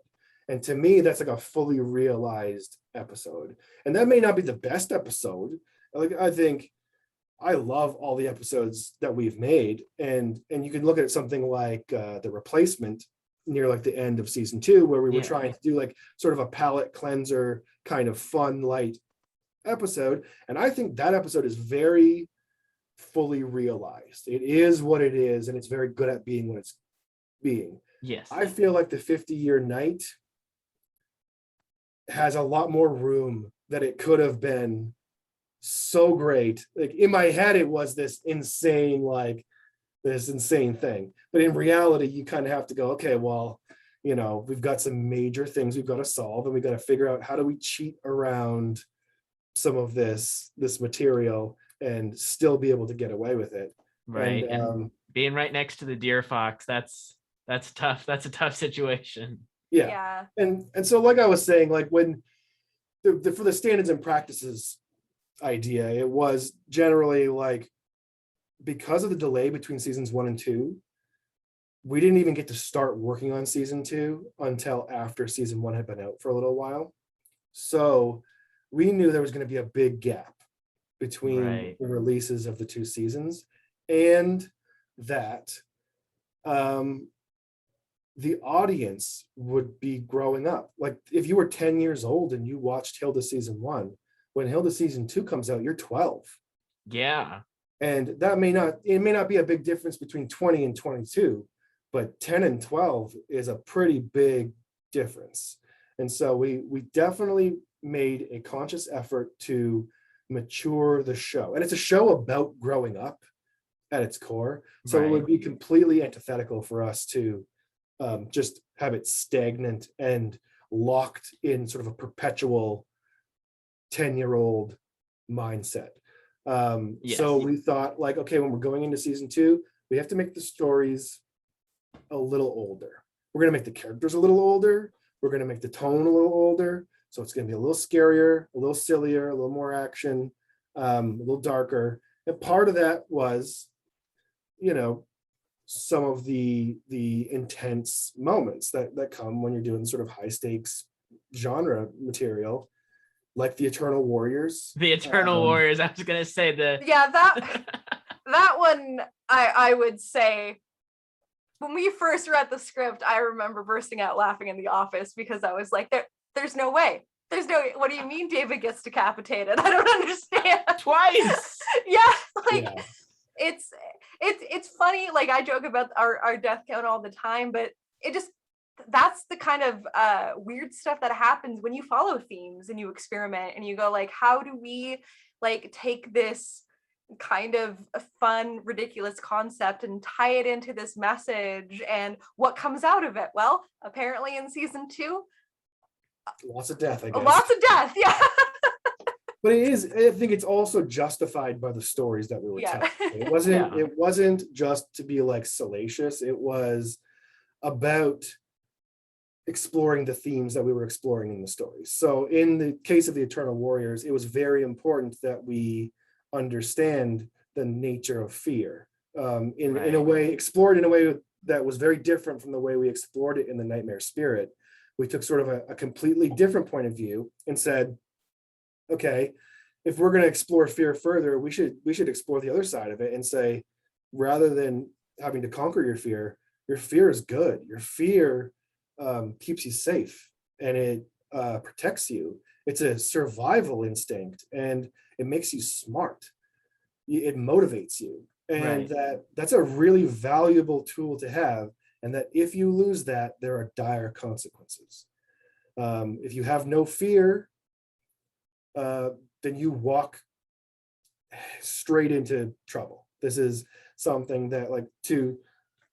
And to me, that's like a fully realized episode. And that may not be the best episode. Like, I think I love all the episodes that we've made. And you can look at something like The Replacement near like the end of season 2, where we were trying to do like sort of a palate cleanser kind of fun, light episode. And I think that episode is very fully realized. It is what it is, and it's very good at being what it's being. Yes. I feel like the 50-year night has a lot more room that it could have been so great. Like in my head, it was this insane thing. But in reality, you kind of have to go, okay, well, we've got some major things we've got to solve, and we've got to figure out how do we cheat around some of this material and still be able to get away with it. Right. And being right next to the Deer Fox, that's tough. That's a tough situation. Yeah. And so like I was saying, like when for the standards and practices idea. It was generally like, because of the delay between seasons 1 and 2, we didn't even get to start working on season 2 until after season 1 had been out for a little while. So we knew there was going to be a big gap between Right. the releases of the 2 seasons, and that the audience would be growing up. Like if you were 10 years old and you watched Hilda season 1, when Hilda season 2 comes out, you're 12. Yeah. And that may not be a big difference between 20 and 22, but 10 and 12 is a pretty big difference. And so we definitely made a conscious effort to mature the show. And it's a show about growing up at its core. So it would be completely antithetical for us to just have it stagnant and locked in sort of a perpetual 10-year-old mindset. Yes. So we thought, like, okay, when we're going into season 2, we have to make the stories a little older. We're going to make the characters a little older. We're going to make the tone a little older. So it's going to be a little scarier, a little sillier, a little more action, a little darker. And part of that was, you know, some of the intense moments that come when you're doing sort of high stakes genre material, like the Eternal Warriors. The Eternal Warriors. I was gonna say Yeah, that one, I would say, when we first read the script, I remember bursting out laughing in the office because I was like, there's no way. There's no, what do you mean David gets decapitated? I don't understand. twice. Yeah. It's funny, like I joke about our death count all the time, but that's the kind of weird stuff that happens when you follow themes and you experiment and you go like, how do we like take this kind of a fun, ridiculous concept and tie it into this message, and what comes out of it? Well, apparently in season 2, lots of death, I guess. Lots of death, yeah. But I think it's also justified by the stories that we were telling. It wasn't just to be like salacious. It was about exploring the themes that we were exploring in the stories. So in the case of the Eternal Warriors, it was very important that we understand the nature of fear in a way, explored in a way that was very different from the way we explored it in the Nightmare Spirit. We took sort of a completely different point of view and said, okay, if we're going to explore fear further, we should explore the other side of it and say, rather than having to conquer your fear is good. Your fear keeps you safe, and it protects you. It's a survival instinct, and it makes you smart. It motivates you, and that's a really valuable tool to have. And that if you lose that, there are dire consequences. If you have no fear, then you walk straight into trouble. This is something that, like, to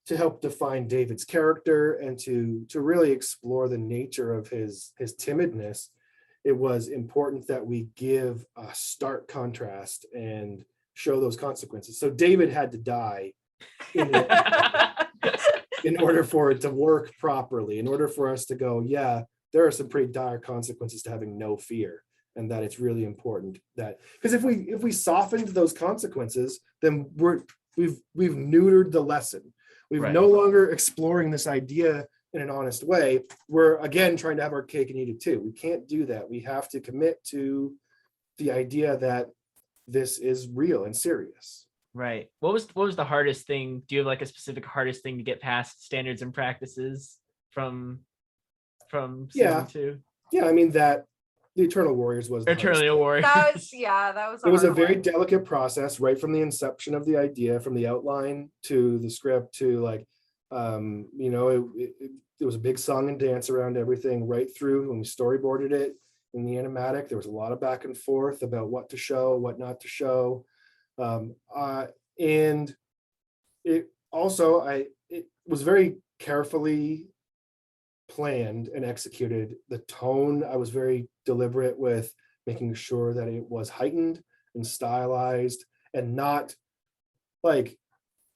help define David's character and to really explore the nature of his timidness, it was important that we give a stark contrast and show those consequences. So David had to die in order for it to work properly, in order for us to go, yeah, there are some pretty dire consequences to having no fear, and that it's really important that, because if we softened those consequences, then we've neutered the lesson. We've no longer exploring this idea in an honest way. We're again trying to have our cake and eat it too. We can't do that. We have to commit to the idea that this is real and serious. Right. What was the hardest thing? Do you have like a specific hardest thing to get past standards and practices from season 2? Yeah, I mean, that the Eternal Warriors was the Eternal Warriors. That was it was a very delicate process, right from the inception of the idea, from the outline to the script to like it was a big song and dance around everything right through. When we storyboarded it in the animatic, there was a lot of back and forth about what to show, what not to show. And it also, it was very carefully planned and executed. The tone, I was very deliberate with making sure that it was heightened and stylized and not like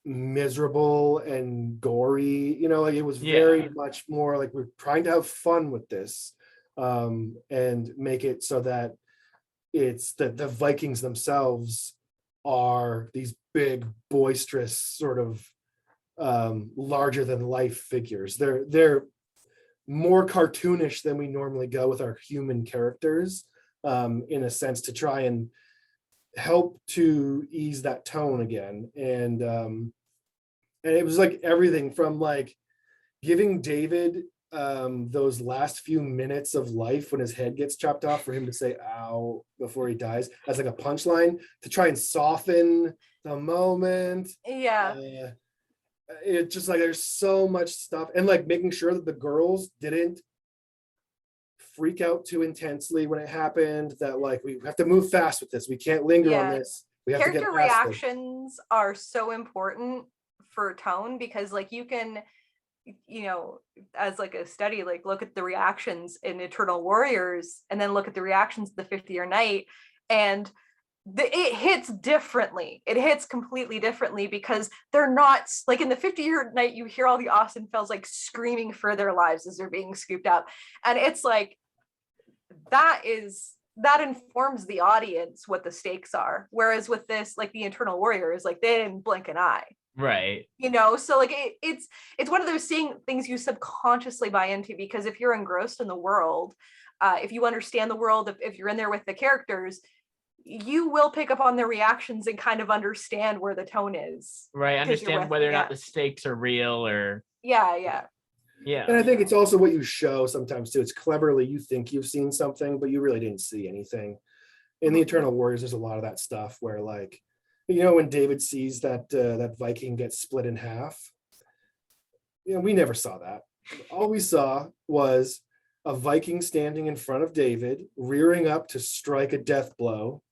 miserable and gory, like it was very much more like we're trying to have fun with this and make it so that it's that the Vikings themselves are these big, boisterous, sort of larger than life figures. They're more cartoonish than we normally go with our human characters, in a sense, to try and help to ease that tone again. And it was like everything from like giving David those last few minutes of life when his head gets chopped off for him to say ow before he dies as like a punchline to try and soften the moment. Yeah. It's just like there's so much stuff, and like making sure that the girls didn't freak out too intensely when it happened, that like we have to move fast with this, we can't linger on this, we have Character to get past reactions are so important for tone, because like you can, you know, as like a study, like look at the reactions in Eternal Warriors and then look at the reactions of the 50-Year Night, and it hits differently. It hits completely differently, because they're not like in the 50-Year Night, you hear all the Ostenfelds like screaming for their lives as they're being scooped up. And it's like, that informs the audience what the stakes are. Whereas with this, like the Eternal Warriors, like they didn't blink an eye. Right. You know, so like it's one of those things you subconsciously buy into, because if you're engrossed in the world, if you understand the world, if you're in there with the characters, you will pick up on their reactions and kind of understand where the tone is. Right. Understand whether or not the stakes are real or. Yeah. And I think it's also what you show sometimes too. It's cleverly, you think you've seen something, but you really didn't see anything. In the Eternal Warriors, there's a lot of that stuff where, like, you know, when David sees that that Viking get split in half, you know, we never saw that. All we saw was a Viking standing in front of David, rearing up to strike a death blow.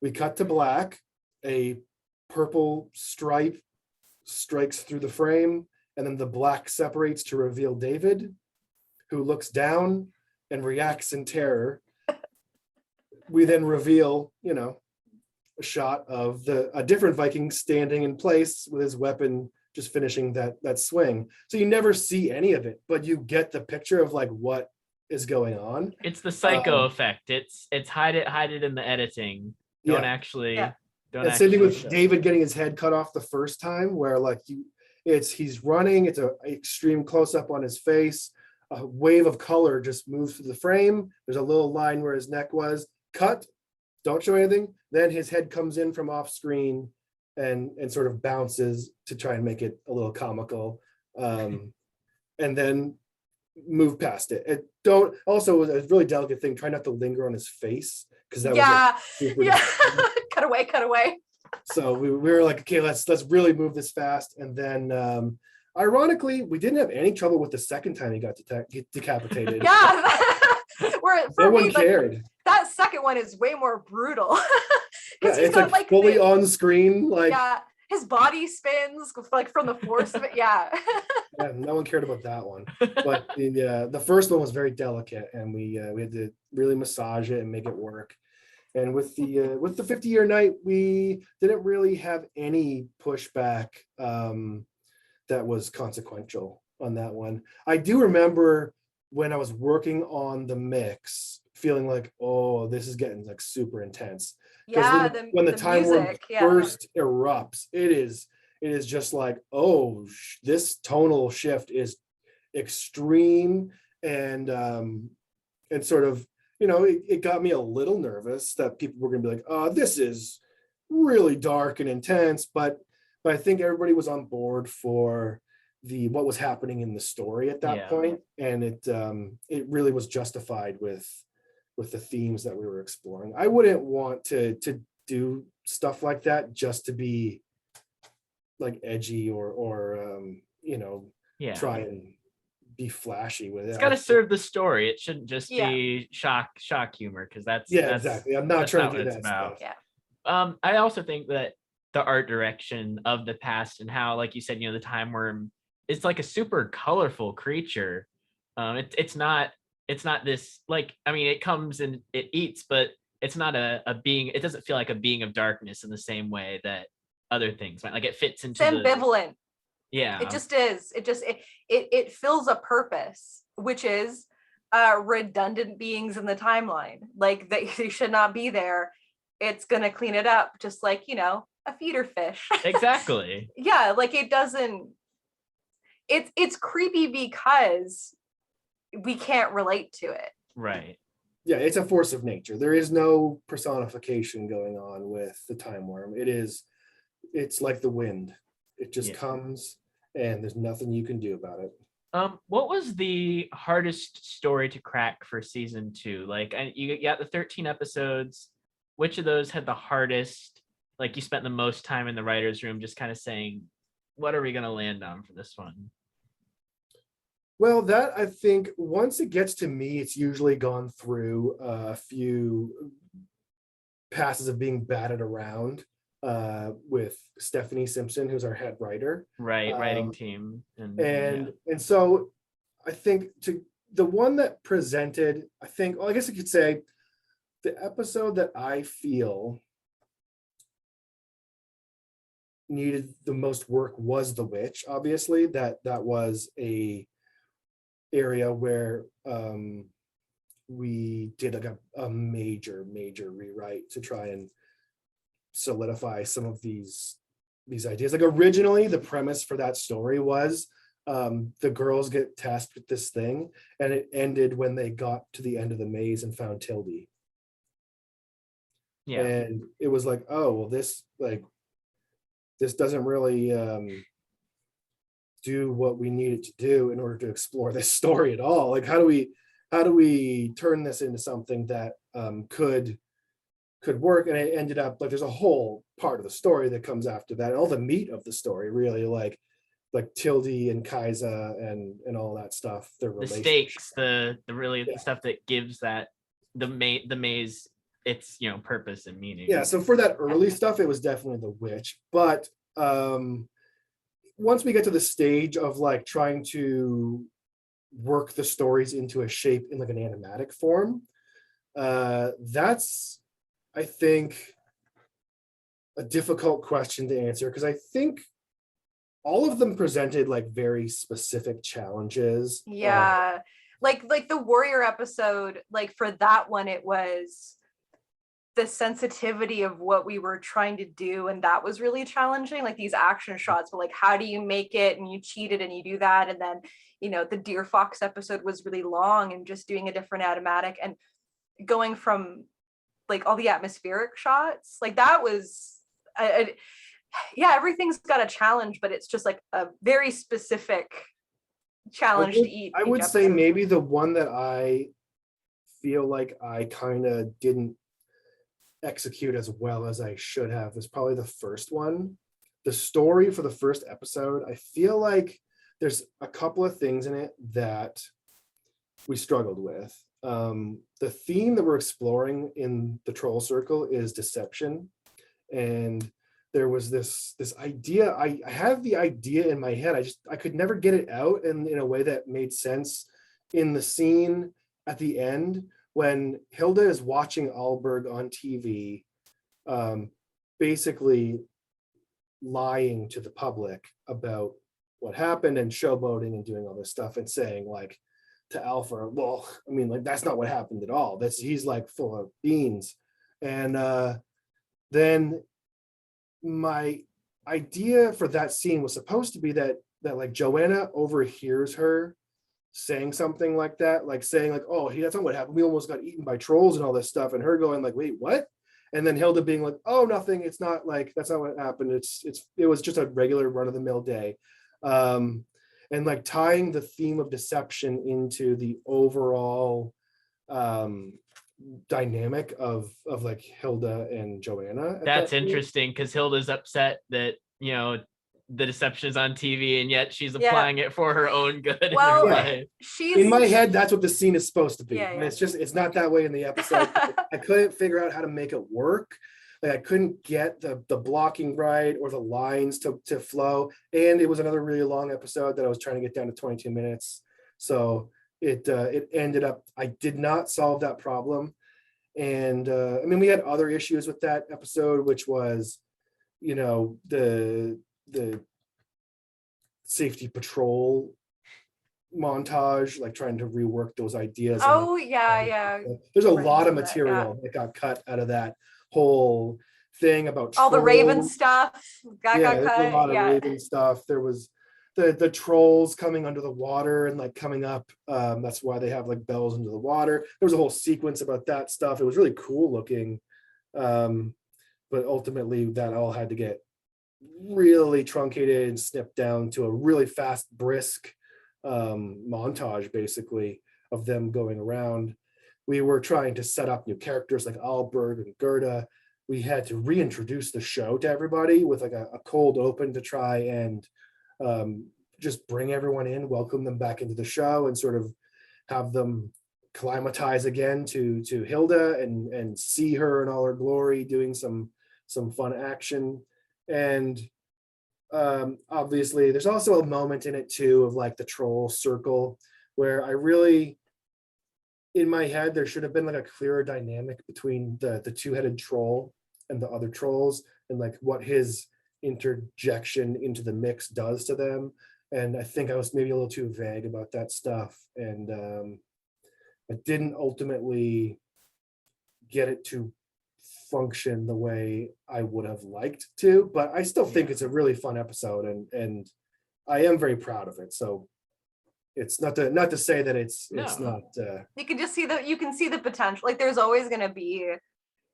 We cut to black, a purple stripe strikes through the frame, and then the black separates to reveal David, who looks down and reacts in terror. We then reveal, you know, a shot of a different Viking standing in place with his weapon just finishing that swing. So you never see any of it, but you get the picture of like what is going on. It's the psycho effect. It's hide it in the editing. Don't actually. Same thing with David getting his head cut off the first time, where like he's running, it's an extreme close up on his face, a wave of color just moves through the frame. There's a little line where his neck was cut, don't show anything. Then his head comes in from off screen and sort of bounces to try and make it a little comical, and then move past it. It don't also a really delicate thing. Try not to linger on his face, because that was cut away. So we were like, okay, let's really move this fast. And then ironically, we didn't have any trouble with the second time he got decapitated. Yeah. No one cared. Like, that second one is way more brutal. Yeah, it's like fully on screen. Like, yeah, his body spins like from the force of it. Yeah. Yeah, no one cared about that one. But the first one was very delicate, and we had to really massage it and make it work. And with the 50-Year Night, we didn't really have any pushback that was consequential on that one. I do remember when I was working on the mix, feeling like, oh, this is getting like super intense. Yeah, when the time warp first erupts, it is just like, oh, this tonal shift is extreme, and sort of, you know, it got me a little nervous that people were going to be like, oh, this is really dark and intense, but I think everybody was on board for what was happening in the story at that point, and it really was justified with the themes that we were exploring. I wouldn't want to do stuff like that just to be like edgy or you know, try and be flashy with it. It's got to serve the story. It shouldn't just be shock humor, because that's exactly. I'm not trying to do that about. Stuff. Yeah. I also think that the art direction of the past, and how, like you said, you know, the time worm, it's like a super colorful creature. It's not this, like, I mean, it comes and it eats, but it's not a being. It doesn't feel like a being of darkness in the same way that other things might. Like, it fits into it's ambivalent. Yeah, it just is. It fills a purpose, which is redundant beings in the timeline. Like they should not be there. It's gonna clean it up, just like, a feeder fish. Exactly. Yeah, like it doesn't. It's creepy because we can't relate to it. Right. Yeah, it's a force of nature. There is no personification going on with the time worm. It's like the wind. It just comes and there's nothing you can do about it. What was the hardest story to crack for season 2? Like, you got the 13 episodes. Which of those had the hardest, like you spent the most time in the writer's room just kind of saying, what are we going to land on for this one? Well, that I think once it gets to me, it's usually gone through a few passes of being batted around with Stephanie Simpson, who's our head writer. Right, writing team. And so I think the one that presented, I guess I could say the episode that I feel needed the most work was The Witch. Obviously, that was a area where we did like a major rewrite to try and solidify some of these ideas. Like originally the premise for that story was the girls get tasked with this thing, and it ended when they got to the end of the maze and found Tilde. Yeah. And it was like, oh well, this doesn't really do what we need it to do in order to explore this story at all. Like how do we turn this into something that could work? And it ended up like there's a whole part of the story that comes after that, and all the meat of the story really, like Tilde and Kaisa and all that stuff, their The relationship. stakes, the stuff that gives that the maze its purpose and meaning. Yeah, so for that early stuff it was definitely The Witch, but once we get to the stage of like trying to work the stories into a shape in like an animatic form, that's, I think, a difficult question to answer, because I think all of them presented like very specific challenges. Yeah. Like the warrior episode, like for that one, it was the sensitivity of what we were trying to do, and that was really challenging, like these action shots, but like how do you make it, and you cheated and you do that. And then the deer fox episode was really long, and just doing a different animatic and going from like all the atmospheric shots, like that was yeah, everything's got a challenge, but it's just like a very specific challenge to eat. I would say maybe the one that I feel like I kind of didn't execute as well as I should have is probably the first one. The story for the first episode, I feel like there's a couple of things in it that we struggled with. The theme that we're exploring in the Troll Circle is deception, and there was this idea. I have the idea in my head. I could never get it out in a way that made sense. In the scene at the end when Hilda is watching Alberg on TV, basically lying to the public about what happened and showboating and doing all this stuff and saying like to Alpha, well, I mean, like that's not what happened at all. He's like full of beans. And then my idea for that scene was supposed to be that like Johanna overhears her saying something like that, like saying like, oh, that's not what happened. We almost got eaten by trolls and all this stuff. And her going like, wait, what? And then Hilda being like, oh, nothing. It's not like, that's not what happened. It was just a regular run of the mill day. And like tying the theme of deception into the overall dynamic of like Hilda and Johanna. That's interesting, because Hilda's upset that the deception is on TV, and yet she's applying it for her own good in her life. In my head, that's what the scene is supposed to be. Yeah. And it's not that way in the episode. I couldn't figure out how to make it work. Like I couldn't get the blocking right or the lines to flow. And it was another really long episode that I was trying to get down to 22 minutes. So it ended up, I did not solve that problem. And I mean, we had other issues with that episode, which was, the safety patrol montage, like trying to rework those ideas. Oh yeah. There's a Right, lot of that, material that got cut out of that whole thing about all the Raven trolls. stuff that got There's cut. a lot of Raven stuff. There was the trolls coming under the water and like coming up. That's why they have like bells into the water. There was a whole sequence about that stuff. It was really cool looking. But ultimately that all had to get really truncated and snipped down to a really fast, brisk montage, basically, of them going around. We were trying to set up new characters like Alberg and Gerda. We had to reintroduce the show to everybody with like a cold open to try and just bring everyone in, welcome them back into the show, and sort of have them climatize again to Hilda and see her in all her glory, doing some fun action. And obviously there's also a moment in it too of like the troll circle where I really, in my head, there should have been like a clearer dynamic between the two-headed troll and the other trolls, and like what his interjection into the mix does to them. And I think I was maybe a little too vague about that stuff, and I didn't ultimately get it to function the way I would have liked to, but I still think it's a really fun episode, and I am very proud of it. So it's not to say that it's not you can just see you can see the potential. Like there's always going to be,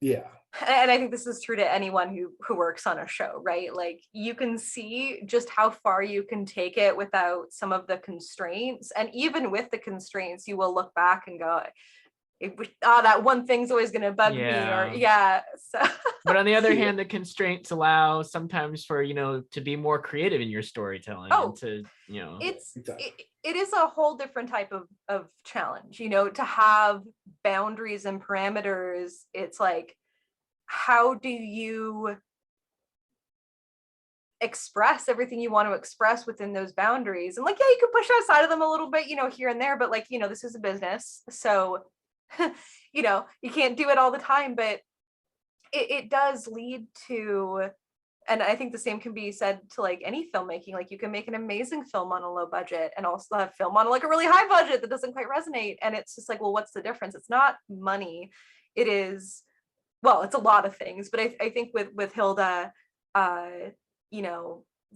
yeah, and I think this is true to anyone who works on a show, right? Like you can see just how far you can take it without some of the constraints, and even with the constraints you will look back and go, that one thing's always going to bug me, or so. But on the other hand, the constraints allow sometimes for to be more creative in your storytelling. And to it is a whole different type of challenge, to have boundaries and parameters. It's like, how do you express everything you want to express within those boundaries? And like, you can push outside of them a little bit, here and there, but like, this is a business, so you can't do it all the time. But it does lead to, and I think the same can be said to like any filmmaking. Like you can make an amazing film on a low budget and also have film on like a really high budget that doesn't quite resonate. And it's just like, well, what's the difference? It's not money. It is, well, it's a lot of things. But I think with Hilda, the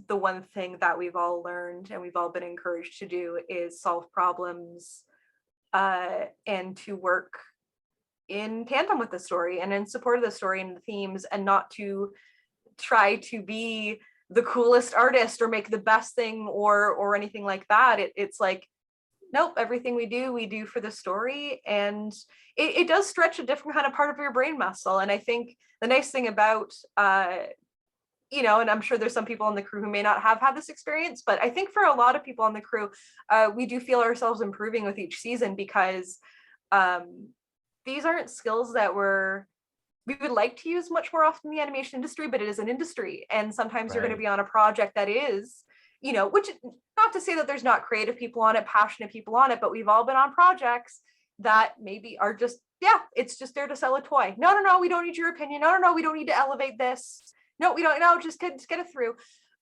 one thing that we've all learned and we've all been encouraged to do is solve problems and to work in tandem with the story and in support of the story and the themes, and not to try to be the coolest artist or make the best thing or anything like that. It's like, nope, everything we do for the story. And it does stretch a different kind of part of your brain muscle. And I think the nice thing about and I'm sure there's some people on the crew who may not have had this experience, but I think for a lot of people on the crew, we do feel ourselves improving with each season, because these aren't skills that we would like to use much more often in the animation industry, but it is an industry. And sometimes you're going to be on a project that is, which, not to say that there's not creative people on it, passionate people on it, but we've all been on projects that maybe are just, it's just there to sell a toy. No, we don't need your opinion. No, we don't need to elevate this. No, we don't. No, just get it through.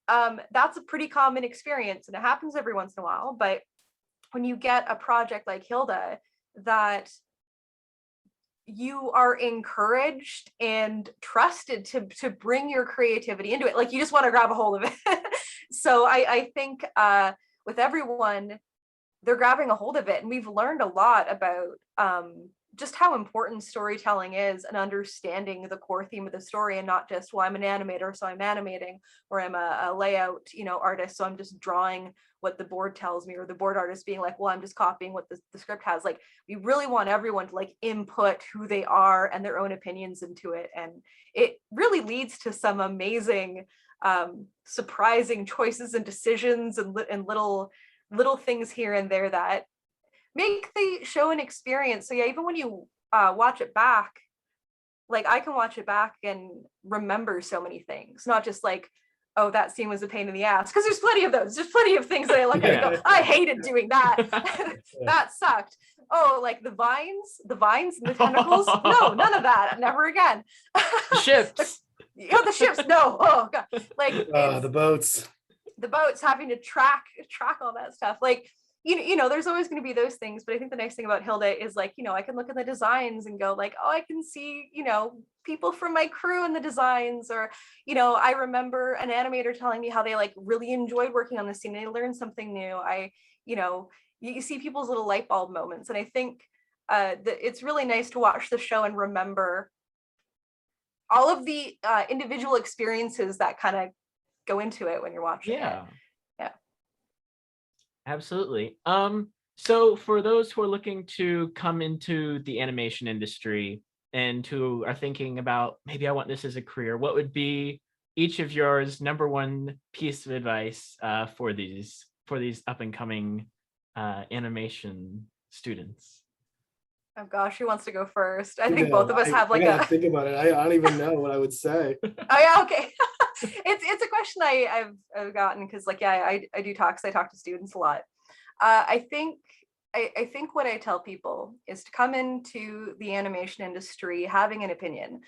That's a pretty common experience, and it happens every once in a while. But when you get a project like Hilda, that you are encouraged and trusted to bring your creativity into it, like you just want to grab a hold of it. So I think with everyone, they're grabbing a hold of it, and we've learned a lot about just how important storytelling is, and understanding the core theme of the story, and not just, well, I'm an animator, so I'm animating, or I'm a layout, artist, so I'm just drawing what the board tells me, or the board artist being like, well, I'm just copying what the script has. Like, we really want everyone to like input who they are and their own opinions into it. And it really leads to some amazing, surprising choices and decisions and little things here and there that make the show an experience. So yeah, even when you watch it back, like I can watch it back and remember so many things, not just like, oh, that scene was a pain in the ass, because there's plenty of those. There's plenty of things that I look at and go, I hated doing that. That sucked. Oh, like the vines and the tentacles. No, none of that. Never again. Ships. The ships. No. Oh god. Like the boats having to track all that stuff. Like, there's always going to be those things, but I think the nice thing about Hilda is like, I can look at the designs and go like, oh, I can see, people from my crew in the designs, or, I remember an animator telling me how they like really enjoyed working on the scene. They learned something new. You see people's little light bulb moments. And I think it's really nice to watch the show and remember all of the individual experiences that kind of go into it when you're watching it. Yeah. Absolutely. So for those who are looking to come into the animation industry and who are thinking about, maybe I want this as a career, what would be each of yours number one piece of advice for these up and coming animation students? Oh gosh, who wants to go first? I think both of us have like I think about it. I don't even know what I would say. Oh yeah, okay. It's a question I've gotten because like, yeah, I do talk, because I talk to students a lot. I think what I tell people is to come into the animation industry having an opinion,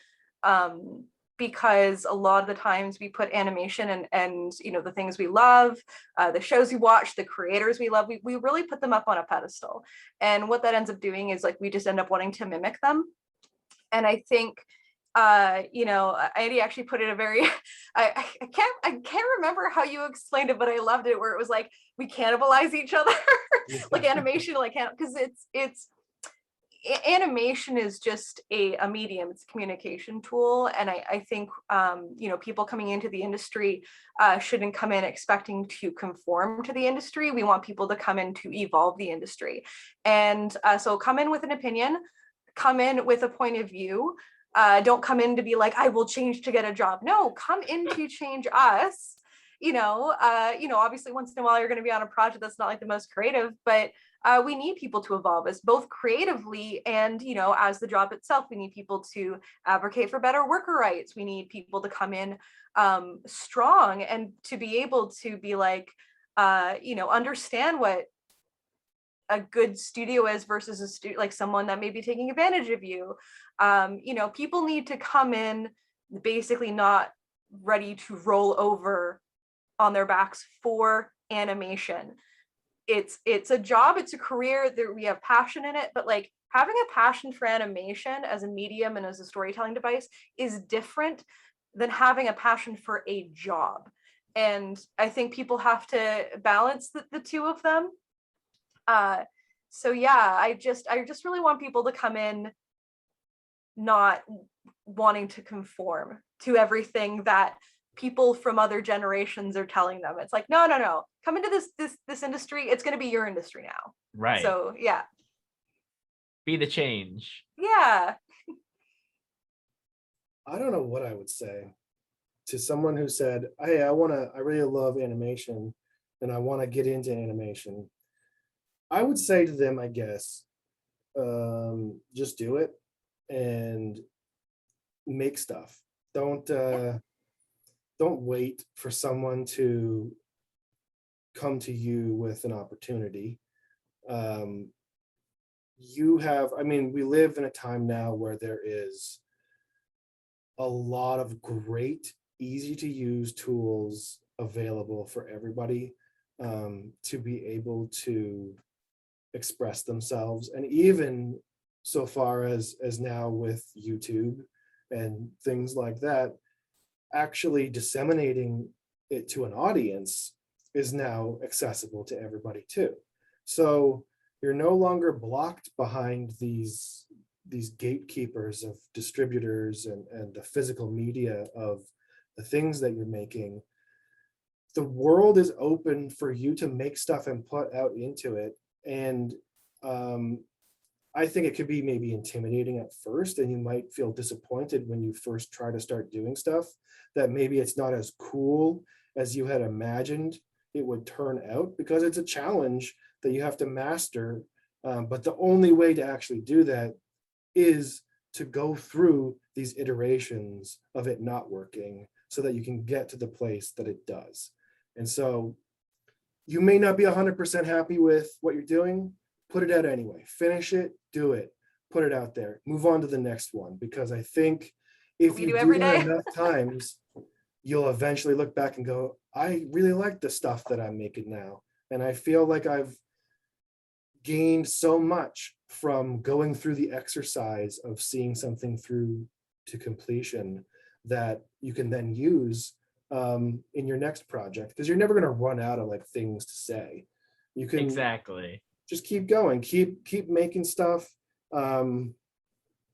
because a lot of the times we put animation and the things we love, the shows we watch, the creators we love, we really put them up on a pedestal. And what that ends up doing is like we just end up wanting to mimic them. And I think Eddie actually put it a very, I can't remember how you explained it, but I loved it, where it was like, we cannibalize each other, like animation, like, because it's animation is just a medium, it's a communication tool. And I think, people coming into the industry shouldn't come in expecting to conform to the industry. We want people to come in to evolve the industry. And so come in with an opinion, come in with a point of view. Don't come in to be like, I will change to get a job. No, come in to change us. Obviously once in a while you're going to be on a project that's not like the most creative, but we need people to evolve us both creatively and, as the job itself. We need people to advocate for better worker rights. We need people to come in strong and to be able to be like, understand what a good studio is versus a studio, like someone that may be taking advantage of you. People need to come in basically not ready to roll over on their backs for animation. It's a job, it's a career that we have passion in it, but like having a passion for animation as a medium and as a storytelling device is different than having a passion for a job. And I think people have to balance the two of them. So yeah, I just really want people to come in not wanting to conform to everything that people from other generations are telling them. It's like, no, come into this industry. It's going to be your industry now. Right. So yeah. Be the change. Yeah. I don't know what I would say to someone who said, hey, I really love animation and I want to get into animation. I would say to them, I guess, just do it and make stuff. Don't wait for someone to come to you with an opportunity. We live in a time now where there is a lot of great, easy to use tools available for everybody to be able to express themselves. And even so far as now with YouTube and things like that, actually disseminating it to an audience is now accessible to everybody too. So you're no longer blocked behind these gatekeepers of distributors and the physical media of the things that you're making. The world is open for you to make stuff and put out into it. And I think it could be maybe intimidating at first, and you might feel disappointed when you first try to start doing stuff, that maybe it's not as cool as you had imagined it would turn out, because it's a challenge that you have to master. But the only way to actually do that is to go through these iterations of it not working so that you can get to the place that it does. And so you may not be 100% happy with what you're doing, put it out anyway, finish it, do it, put it out there, move on to the next one. Because I think if you do that enough times, you'll eventually look back and go, I really like the stuff that I'm making now. And I feel like I've gained so much from going through the exercise of seeing something through to completion that you can then use in your next project, because you're never going to run out of like things to say. You can Exactly. just keep going, keep making stuff,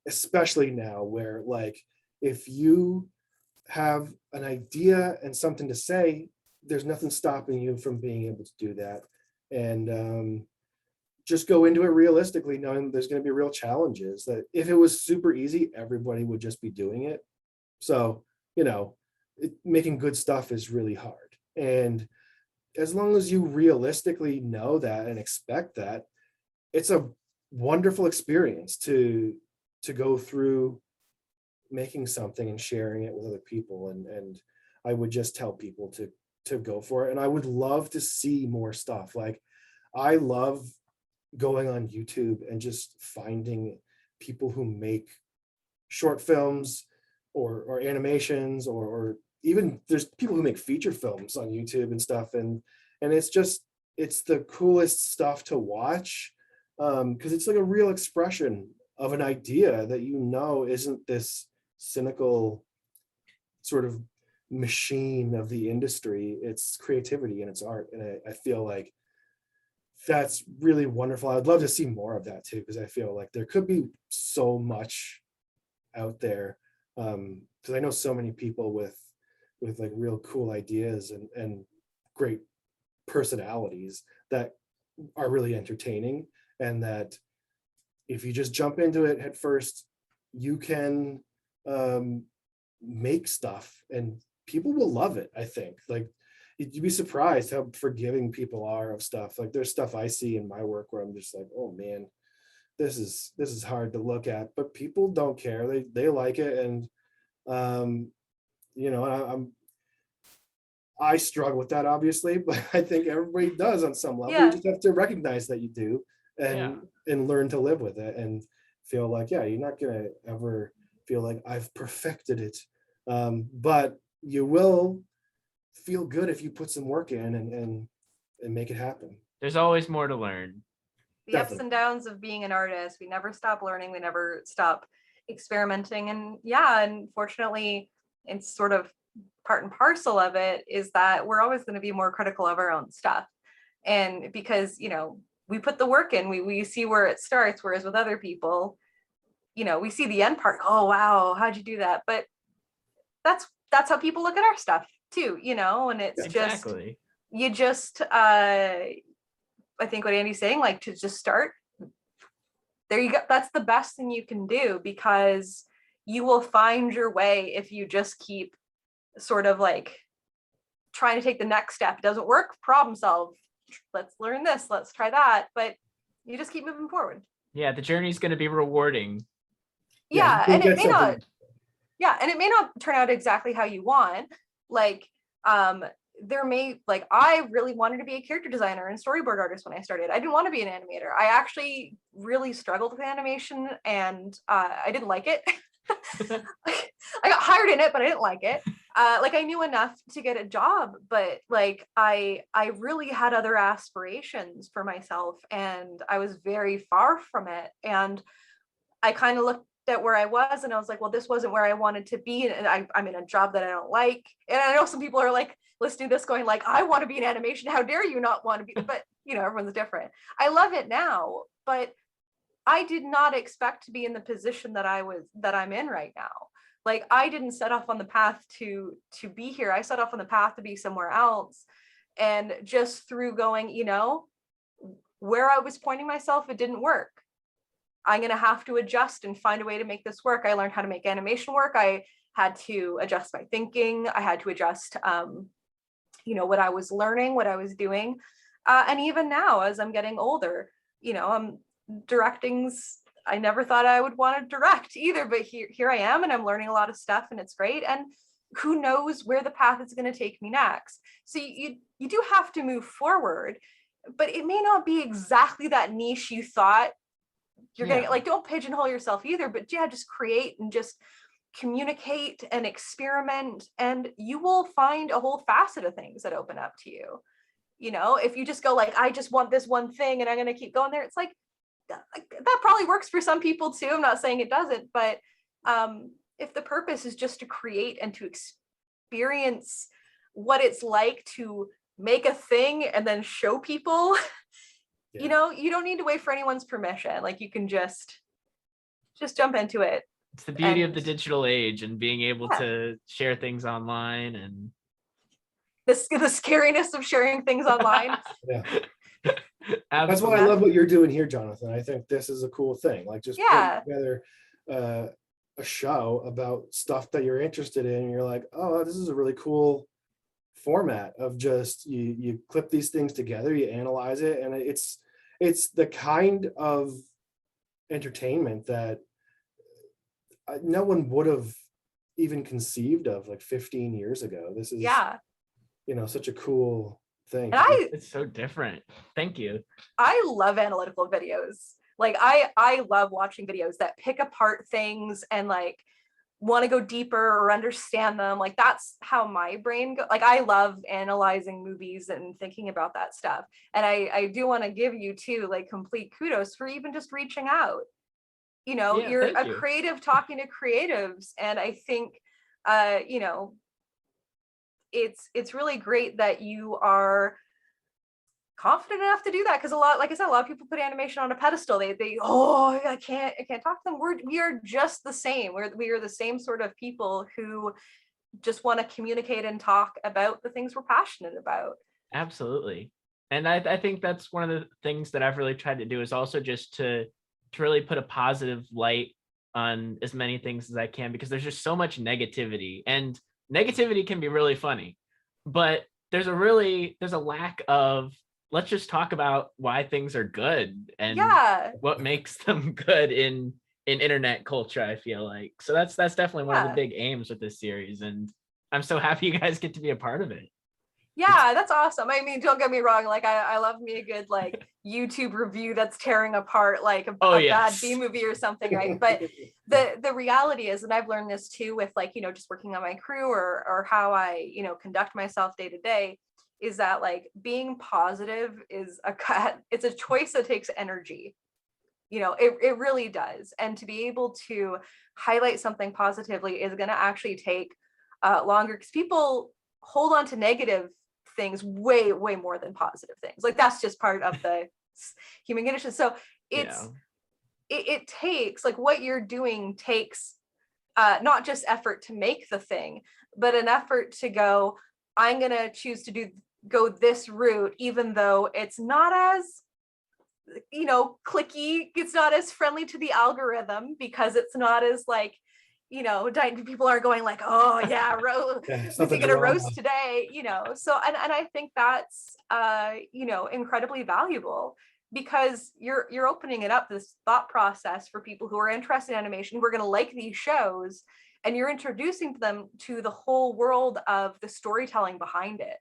especially now where like if you have an idea and something to say, there's nothing stopping you from being able to do that. And just go into it realistically, knowing there's going to be real challenges. That if it was super easy, everybody would just be doing it. So, you know, making good stuff is really hard. And as long as you realistically know that and expect that, it's a wonderful experience to go through making something and sharing it with other people. And I would just tell people to go for it. And I would love to see more stuff. Like, I love going on YouTube and just finding people who make short films or animations, or even there's people who make feature films on YouTube and stuff. And it's the coolest stuff to watch, because it's like a real expression of an idea that, you know, isn't this cynical sort of machine of the industry. It's creativity and it's art. And I feel like that's really wonderful. I'd love to see more of that too, because I feel like there could be so much out there. Because I know so many people with like real cool ideas and great personalities that are really entertaining, and that if you just jump into it head first, you can make stuff and people will love it. I think, like, you'd be surprised how forgiving people are of stuff. Like, there's stuff I see in my work where I'm just like, oh man, this is hard to look at, but people don't care. They like it. And you know, I struggle with that, obviously, but I think everybody does on some level. Yeah. You just have to recognize that you do, Yeah. and learn to live with it, and feel like, yeah, you're not gonna ever feel like I've perfected it, but you will feel good if you put some work in and make it happen. There's always more to learn. The ups and downs of being an artist. We never stop learning. We never stop experimenting. And yeah, unfortunately, it's sort of part and parcel of it is that we're always going to be more critical of our own stuff. And because, you know, we put the work in, we see where it starts, whereas with other people, you know, we see the end part. Oh, wow, how'd you do that? But that's how people look at our stuff too, you know, and it's Exactly. you just, I think what Andy's saying, like, to just start, there you go. That's the best thing you can do, because you will find your way if you just keep sort of like trying to take the next step. It doesn't work, problem solve. Let's learn this, let's try that. But you just keep moving forward. Yeah, the journey's going to be rewarding. Yeah, and it may not. Yeah, and it may not turn out exactly how you want. Like, there may, like, I really wanted to be a character designer and storyboard artist when I started. I didn't want to be an animator. I actually really struggled with animation, and I didn't like it. I got hired in it, but I didn't like it. Like, I knew enough to get a job, but like I really had other aspirations for myself, and I was very far from it. And I kind of looked at where I was, and I was like, well, this wasn't where I wanted to be, and I'm in a job that I don't like. And I know some people are like listening to this going like, I want to be in animation, how dare you not want to be? But you know, everyone's different. I love it now, but I did not expect to be in the position that I'm in right now. Like, I didn't set off on the path to be here. I set off on the path to be somewhere else. And just through going, you know, where I was pointing myself, it didn't work. I'm going to have to adjust and find a way to make this work. I learned how to make animation work. I had to adjust my thinking. I had to adjust, you know, what I was learning, what I was doing. And even now, as I'm getting older, you know, directing's, I never thought I would want to direct either, but here I am, and I'm learning a lot of stuff, and it's great. And who knows where the path is going to take me next. So you do have to move forward, but it may not be exactly that niche you thought you're gonna, like, don't pigeonhole yourself either, but yeah, just create and just communicate and experiment, and you will find a whole facet of things that open up to you. You know, if you just go like, I just want this one thing and I'm going to keep going there, it's like that probably works for some people too. I'm not saying it doesn't, but if the purpose is just to create and to experience what it's like to make a thing and then show people, you know, you don't need to wait for anyone's permission. Like you can just jump into it. It's the beauty of the digital age and being able to share things online, and the scariness of sharing things online. That's why I love what you're doing here, Jonathan. I think this is a cool thing. Like just putting together a show about stuff that you're interested in, and you're like, oh, this is a really cool format of just you clip these things together, you analyze it, and it's the kind of entertainment that no one would have even conceived of like 15 years ago. This is you know, such a cool thing. And it's so different. Thank you. I love analytical videos. Like I love watching videos that pick apart things and like want to go deeper or understand them. Like that's how my brain goes. Like I love analyzing movies and thinking about that stuff. And I do want to give you too, like complete kudos for even just reaching out. You know, you're a creative talking to creatives. And I think, you know, it's really great that you are confident enough to do that, because a lot, like I said, a lot of people put animation on a pedestal. They I can't talk to them. We are just the same. We are the same sort of people who just want to communicate and talk about the things we're passionate about. Absolutely. And I think that's one of the things that I've really tried to do, is also just to really put a positive light on as many things as I can, because there's just so much negativity, and negativity can be really funny, but there's a lack of, let's just talk about why things are good and what makes them good in internet culture, I feel like. So that's definitely one of the big aims with this series, and I'm so happy you guys get to be a part of it. Yeah, that's awesome. I mean, don't get me wrong, like I love me a good like YouTube review that's tearing apart like a bad B movie or something, right? But the reality is, and I've learned this too with like, you know, just working on my crew or how I, you know, conduct myself day to day, is that like being positive is it's a choice that takes energy. You know, it really does. And to be able to highlight something positively is going to actually take longer, because people hold on to negative things way more than positive things. Like that's just part of the human condition. So it takes, like what you're doing takes not just effort to make the thing, but an effort to go, I'm going to choose to go this route, even though it's not as, you know, clicky, it's not as friendly to the algorithm, because it's not as like, you know, people are going like, oh yeah, is he gonna roast today, you know? So and I think that's you know, incredibly valuable, because you're opening it up, this thought process, for people who are interested in animation, who are gonna like these shows, and you're introducing them to the whole world of the storytelling behind it,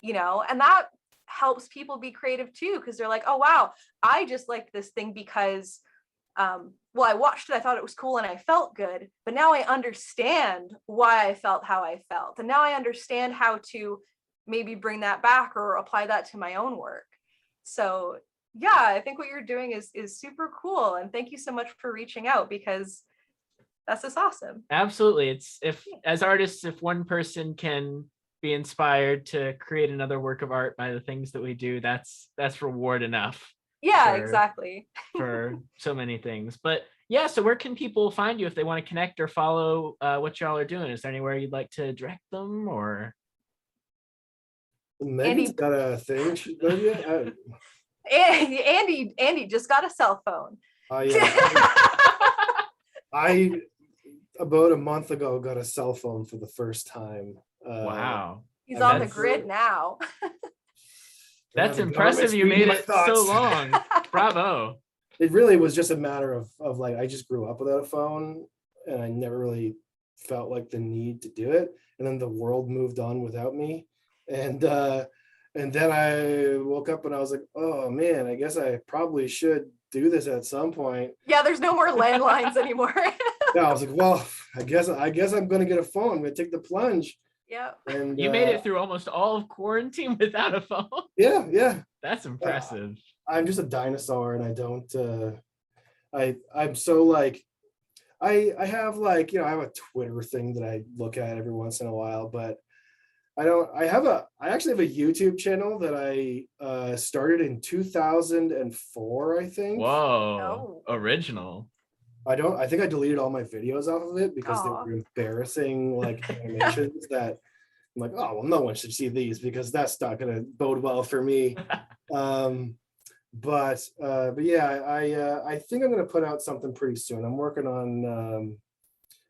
you know, and that helps people be creative too, because they're like, oh wow, I just like this thing because well, I watched it, I thought it was cool, and I felt good, but now I understand why I felt how I felt, and now I understand how to maybe bring that back or apply that to my own work. So yeah, I think what you're doing is super cool, and thank you so much for reaching out, because that's just awesome. Absolutely. It's as artists, if one person can be inspired to create another work of art by the things that we do, that's reward enough. Yeah, exactly. For so many things. But yeah, so where can people find you if they want to connect or follow what y'all are doing? Is there anywhere you'd like to direct them, or? Megan's got a thing she's done yet? Andy just got a cell phone. I about a month ago got a cell phone for the first time. Wow. He's on the grid now. That's impressive. You made it so long. Bravo. It really was just a matter of like, I just grew up without a phone, and I never really felt like the need to do it. And then the world moved on without me. And then I woke up and I was like, oh man, I guess I probably should do this at some point. Yeah, there's no more landlines anymore. Yeah, I was like, well, I guess I'm gonna get a phone. I'm gonna take the plunge. Yeah. And You made it through almost all of quarantine without a phone. yeah. That's impressive. I'm just a dinosaur, and I don't. I'm so like, I have like, I have a Twitter thing that I look at every once in a while, but I don't. I actually have a YouTube channel that I started in 2004, I think. Whoa, Oh. original. I think I deleted all my videos off of it because they Aw. were embarrassing, like animations that I'm like, oh well, no one should see these because that's not going to bode well for me. But yeah, I think I'm going to put out something pretty soon. I'm working on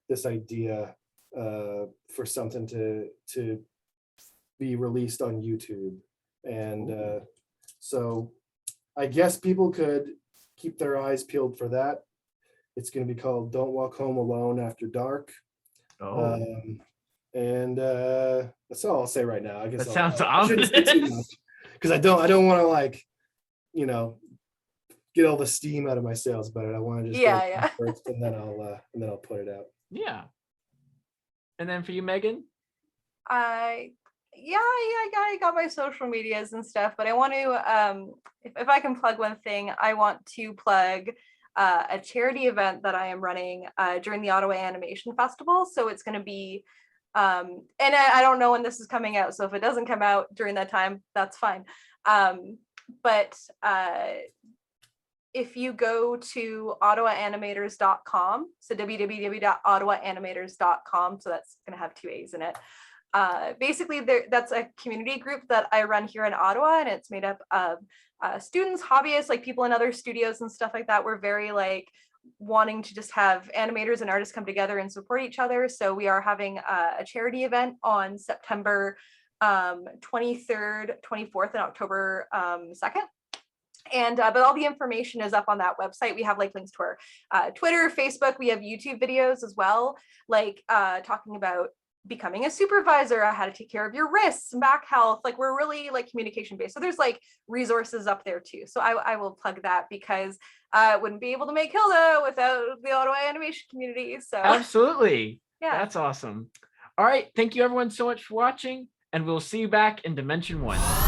this idea for something to be released on YouTube, and so I guess people could keep their eyes peeled for that. It's going to be called "Don't Walk Home Alone After Dark." Oh, And that's all I'll say right now. I guess that sounds I shouldn't say too much ominous. because I don't want to like, get all the steam out of my sails about it. I want to just get it Yeah. first, and then I'll put it out. Yeah. And then for you, Megan? I got my social medias and stuff, but I want to if I can plug one thing, I want to plug a charity event that I am running during the Ottawa Animation Festival. So it's going to be and I don't know when this is coming out, so if it doesn't come out during that time, that's fine. But if you go to ottawaanimators.com, so www.ottawaanimators.com, so that's going to have 2 A's in it. Basically, that's a community group that I run here in Ottawa, and it's made up of students, hobbyists, like people in other studios and stuff like that. We're very like wanting to just have animators and artists come together and support each other. So we are having a charity event on September 23rd, 24th, and October 2nd. And but all the information is up on that website. We have like links to our Twitter, Facebook. We have YouTube videos as well, like talking about becoming a supervisor, how to take care of your wrists, back health. Like we're really like communication based. So there's like resources up there too. So I will plug that because I wouldn't be able to make Hilda without the Ottawa animation community. So Absolutely. yeah. That's awesome. All right. Thank you everyone so much for watching, and we'll see you back in Dimension 1.